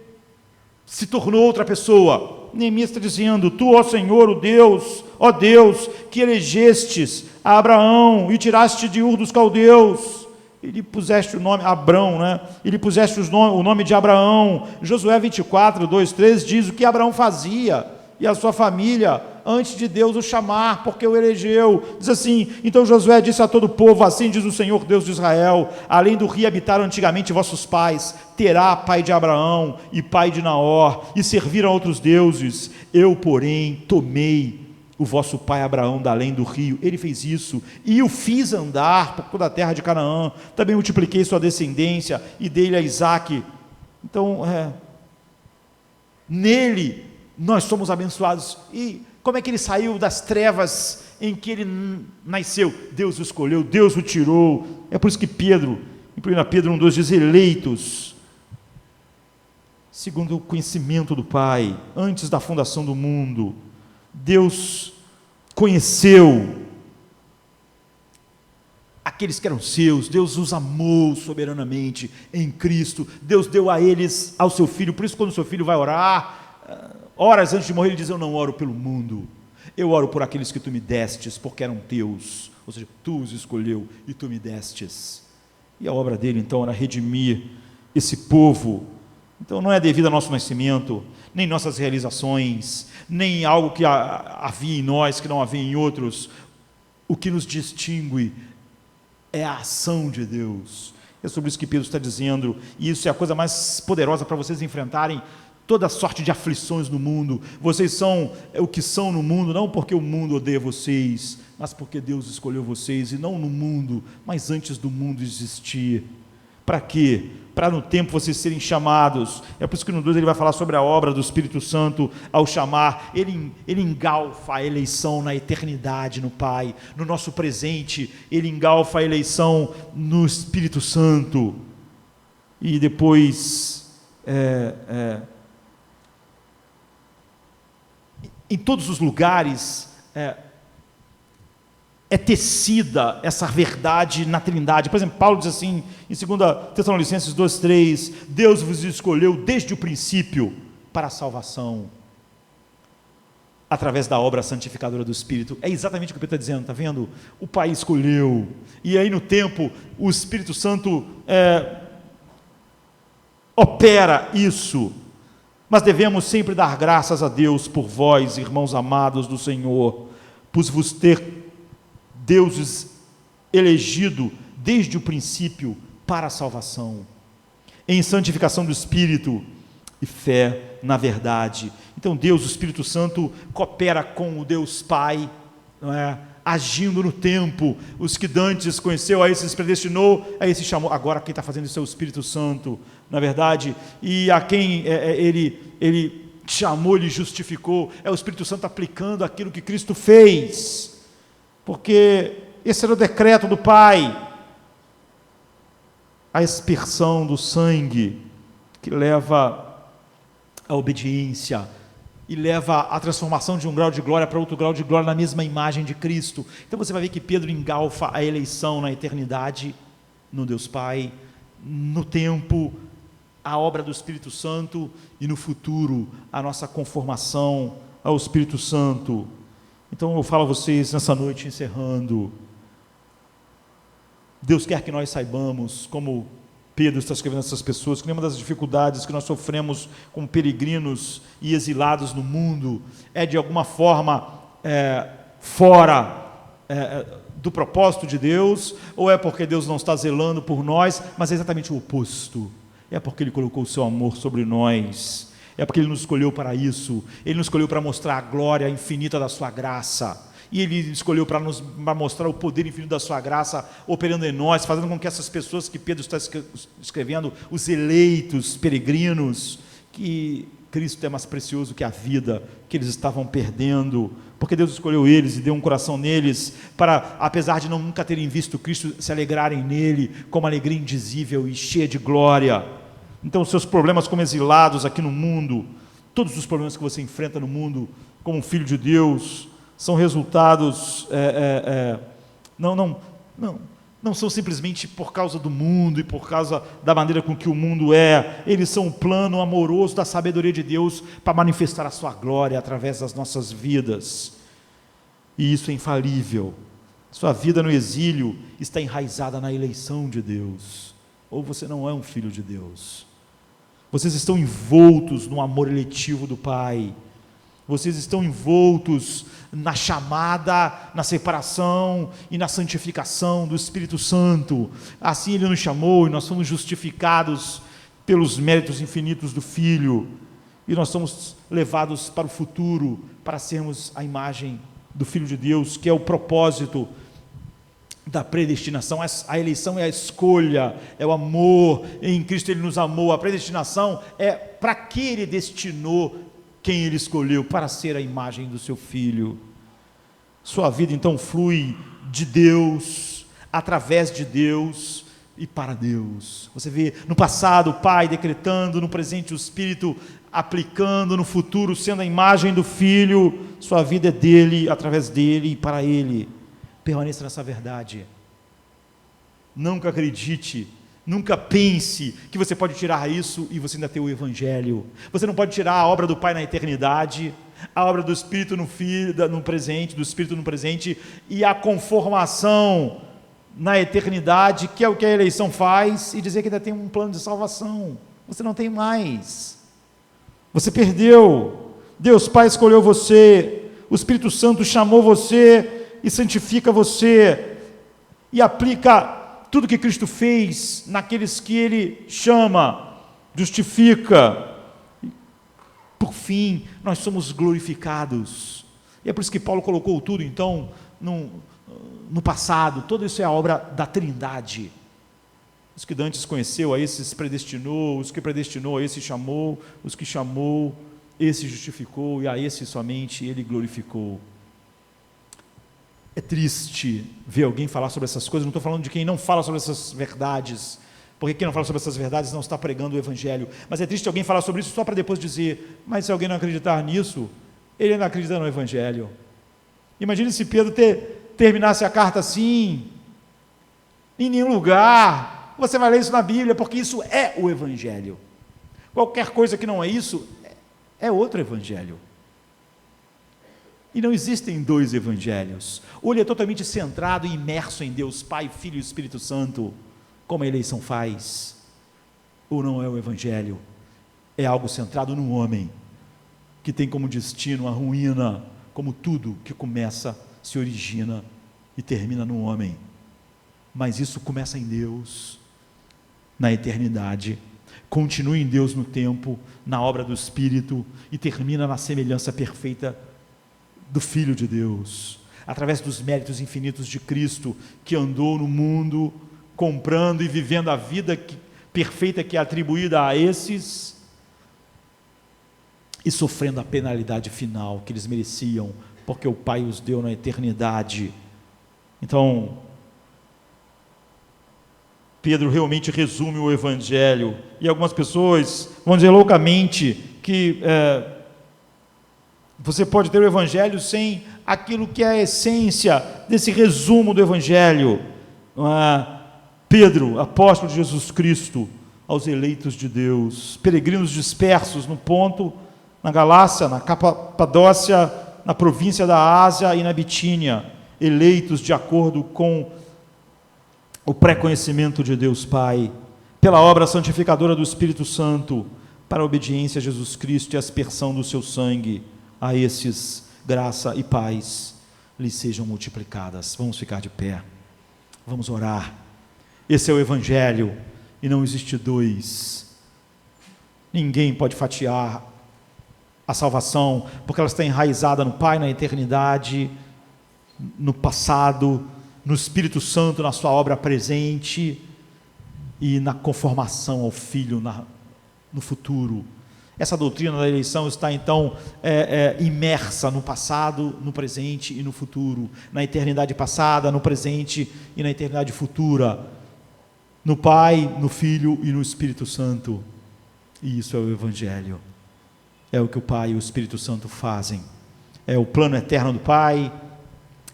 se tornou outra pessoa? Neemias está dizendo: tu, ó Senhor, o Deus, ó Deus, que elegestes a Abraão e tiraste de Ur dos caldeus, e lhe puseste o nome, Abrão, né? E lhe puseste o nome de Abraão. Josué 24, 2, 3 diz o que Abraão fazia e a sua família antes de Deus o chamar, porque o elegeu. Diz assim: então Josué disse a todo o povo: assim diz o Senhor Deus de Israel, além do rio habitaram antigamente vossos pais, Terá, pai de Abraão e pai de Naor, e serviram a outros deuses. Eu, porém, tomei o vosso pai Abraão da além do rio, ele fez isso, e o fiz andar por toda a terra de Canaã. Também multipliquei sua descendência e dei-lhe a Isaque. Então, nele nós somos abençoados. E como é que ele saiu das trevas em que ele nasceu? Deus o escolheu, Deus o tirou. É por isso que Pedro, em 1 Pedro 1,2 diz: eleitos segundo o conhecimento do Pai, antes da fundação do mundo. Deus conheceu aqueles que eram seus, Deus os amou soberanamente em Cristo, Deus deu a eles ao seu Filho. Por isso, quando o seu Filho vai orar, horas antes de morrer, ele diz: eu não oro pelo mundo, eu oro por aqueles que tu me destes, porque eram teus. Ou seja, tu os escolheu e tu me destes. E a obra dele então era redimir esse povo. Então não é devido ao nosso nascimento, nem nossas realizações, nem algo que havia em nós que não havia em outros. O que nos distingue é a ação de Deus. É sobre isso que Pedro está dizendo, e isso é a coisa mais poderosa para vocês enfrentarem toda sorte de aflições no mundo. Vocês são o que são no mundo, não porque o mundo odeia vocês, mas porque Deus escolheu vocês, e não no mundo, mas antes do mundo existir. Para quê? Para no tempo vocês serem chamados. É por isso que no 2 ele vai falar sobre a obra do Espírito Santo ao chamar. Ele engalfa a eleição na eternidade no Pai. No nosso presente, ele engalfa a eleição no Espírito Santo. E depois, em todos os lugares, é tecida essa verdade na Trindade. Por exemplo, Paulo diz assim, em 2 Tessalonicenses 2,3, Deus vos escolheu desde o princípio para a salvação, através da obra santificadora do Espírito. É exatamente o que Pedro está dizendo, está vendo? O Pai escolheu, e aí no tempo, o Espírito Santo opera isso. Mas devemos sempre dar graças a Deus por vós, irmãos amados do Senhor, por vos ter Deus elegido desde o princípio para a salvação, em santificação do Espírito e fé na verdade. Então Deus, o Espírito Santo, coopera com o Deus Pai, não é? Agindo no tempo. Os que dantes conheceu, a esses predestinou, a esses chamou. Agora quem está fazendo isso é o Espírito Santo, na verdade, e a quem ele chamou, ele justificou, é o Espírito Santo aplicando aquilo que Cristo fez. Porque esse era o decreto do Pai, a aspersão do sangue, que leva à obediência, e leva à transformação de um grau de glória para outro grau de glória na mesma imagem de Cristo. Então você vai ver que Pedro engalfa a eleição na eternidade, no Deus Pai, no tempo, a obra do Espírito Santo, e no futuro, a nossa conformação ao Espírito Santo. Então eu falo a vocês nessa noite, encerrando, Deus quer que nós saibamos, como Pedro está escrevendo a essas pessoas, que nenhuma das dificuldades que nós sofremos como peregrinos e exilados no mundo é de alguma forma fora do propósito de Deus, ou é porque Deus não está zelando por nós, mas é exatamente o oposto. É porque Ele colocou o seu amor sobre nós, é porque Ele nos escolheu para isso, Ele nos escolheu para mostrar a glória infinita da sua graça, e Ele escolheu para mostrar o poder infinito da sua graça operando em nós, fazendo com que essas pessoas que Pedro está escrevendo, os eleitos, peregrinos, que Cristo é mais precioso que a vida que eles estavam perdendo, porque Deus escolheu eles e deu um coração neles, para, apesar de nunca terem visto Cristo, se alegrarem nele, com uma alegria indizível e cheia de glória. Então, os seus problemas como exilados aqui no mundo, todos os problemas que você enfrenta no mundo, como um filho de Deus, são resultados, não são simplesmente por causa do mundo e por causa da maneira com que o mundo é, eles são o plano amoroso da sabedoria de Deus para manifestar a sua glória através das nossas vidas, e isso é infalível. Sua vida no exílio está enraizada na eleição de Deus, ou você não é um filho de Deus, vocês estão envoltos no amor eletivo do Pai, vocês estão envoltos na chamada, na separação e na santificação do Espírito Santo. Assim Ele nos chamou e nós somos justificados pelos méritos infinitos do Filho, e nós somos levados para o futuro, para sermos a imagem do Filho de Deus, que é o propósito da predestinação. A eleição é a escolha, é o amor, em Cristo Ele nos amou. A predestinação é para que Ele destinou quem Ele escolheu para ser a imagem do seu Filho. Sua vida então flui de Deus, através de Deus e para Deus. Você vê no passado o Pai decretando, no presente o Espírito aplicando, no futuro sendo a imagem do Filho. Sua vida é dele, através dele e para Ele. Permaneça nessa verdade. Nunca acredite, nunca pense que você pode tirar isso e você ainda ter o Evangelho. Você não pode tirar a obra do Pai na eternidade, a obra do Espírito no Filho, no presente, do Espírito no presente, e a conformação na eternidade, que é o que a eleição faz, e dizer que ainda tem um plano de salvação. Você não tem mais. Você perdeu. Deus Pai escolheu você, o Espírito Santo chamou você e santifica você, e aplica tudo que Cristo fez naqueles que Ele chama, justifica. Por fim, nós somos glorificados. E é por isso que Paulo colocou tudo, então, no passado. Tudo isso é a obra da Trindade. Os que dantes conheceu, a esses predestinou, os que predestinou, a esses chamou, os que chamou, esse justificou, e a esse somente Ele glorificou. É triste ver alguém falar sobre essas coisas. Não estou falando de quem não fala sobre essas verdades, porque quem não fala sobre essas verdades não está pregando o Evangelho. Mas é triste alguém falar sobre isso só para depois dizer: mas se alguém não acreditar nisso, ele não acredita no Evangelho. Imagine se Pedro terminasse a carta assim: em nenhum lugar você vai ler isso na Bíblia, porque isso é o Evangelho. Qualquer coisa que não é isso é outro Evangelho. E não existem dois evangelhos. Ou ele é totalmente centrado e imerso em Deus Pai, Filho e Espírito Santo, como a eleição faz, ou não é o Evangelho. É algo centrado no homem, que tem como destino a ruína, como tudo que começa, se origina e termina no homem. Mas isso começa em Deus, na eternidade, continua em Deus no tempo, na obra do Espírito, e termina na semelhança perfeita do Filho de Deus, através dos méritos infinitos de Cristo, que andou no mundo, comprando e vivendo a vida perfeita que é atribuída a esses, e sofrendo a penalidade final que eles mereciam, porque o Pai os deu na eternidade. Então, Pedro realmente resume o Evangelho, e algumas pessoas vão dizer loucamente que você pode ter o Evangelho sem aquilo que é a essência desse resumo do Evangelho. Pedro, apóstolo de Jesus Cristo, aos eleitos de Deus, peregrinos dispersos no Ponto, na Galácia, na Capadócia, na província da Ásia e na Bitínia, eleitos de acordo com o pré-conhecimento de Deus Pai, pela obra santificadora do Espírito Santo, para a obediência a Jesus Cristo e a aspersão do seu sangue, a esses graça e paz lhes sejam multiplicadas. Vamos ficar de pé, vamos orar. Esse é o Evangelho, e não existe dois. Ninguém pode fatiar a salvação, porque ela está enraizada no Pai, na eternidade, no passado, no Espírito Santo, na sua obra presente, e na conformação ao Filho no futuro. Essa doutrina da eleição está então imersa no passado, no presente e no futuro, na eternidade passada, no presente e na eternidade futura, no Pai, no Filho e no Espírito Santo. E isso é o Evangelho, é o que o Pai e o Espírito Santo fazem, é o plano eterno do Pai,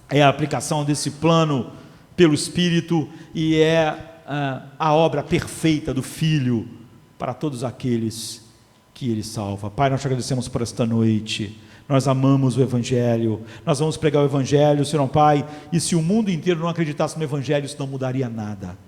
é a aplicação desse plano pelo Espírito, e é a obra perfeita do Filho para todos aqueles que Ele salva. Pai, nós te agradecemos por esta noite, nós amamos o Evangelho, nós vamos pregar o Evangelho, Senhor Pai, e se o mundo inteiro não acreditasse no Evangelho, isso não mudaria nada.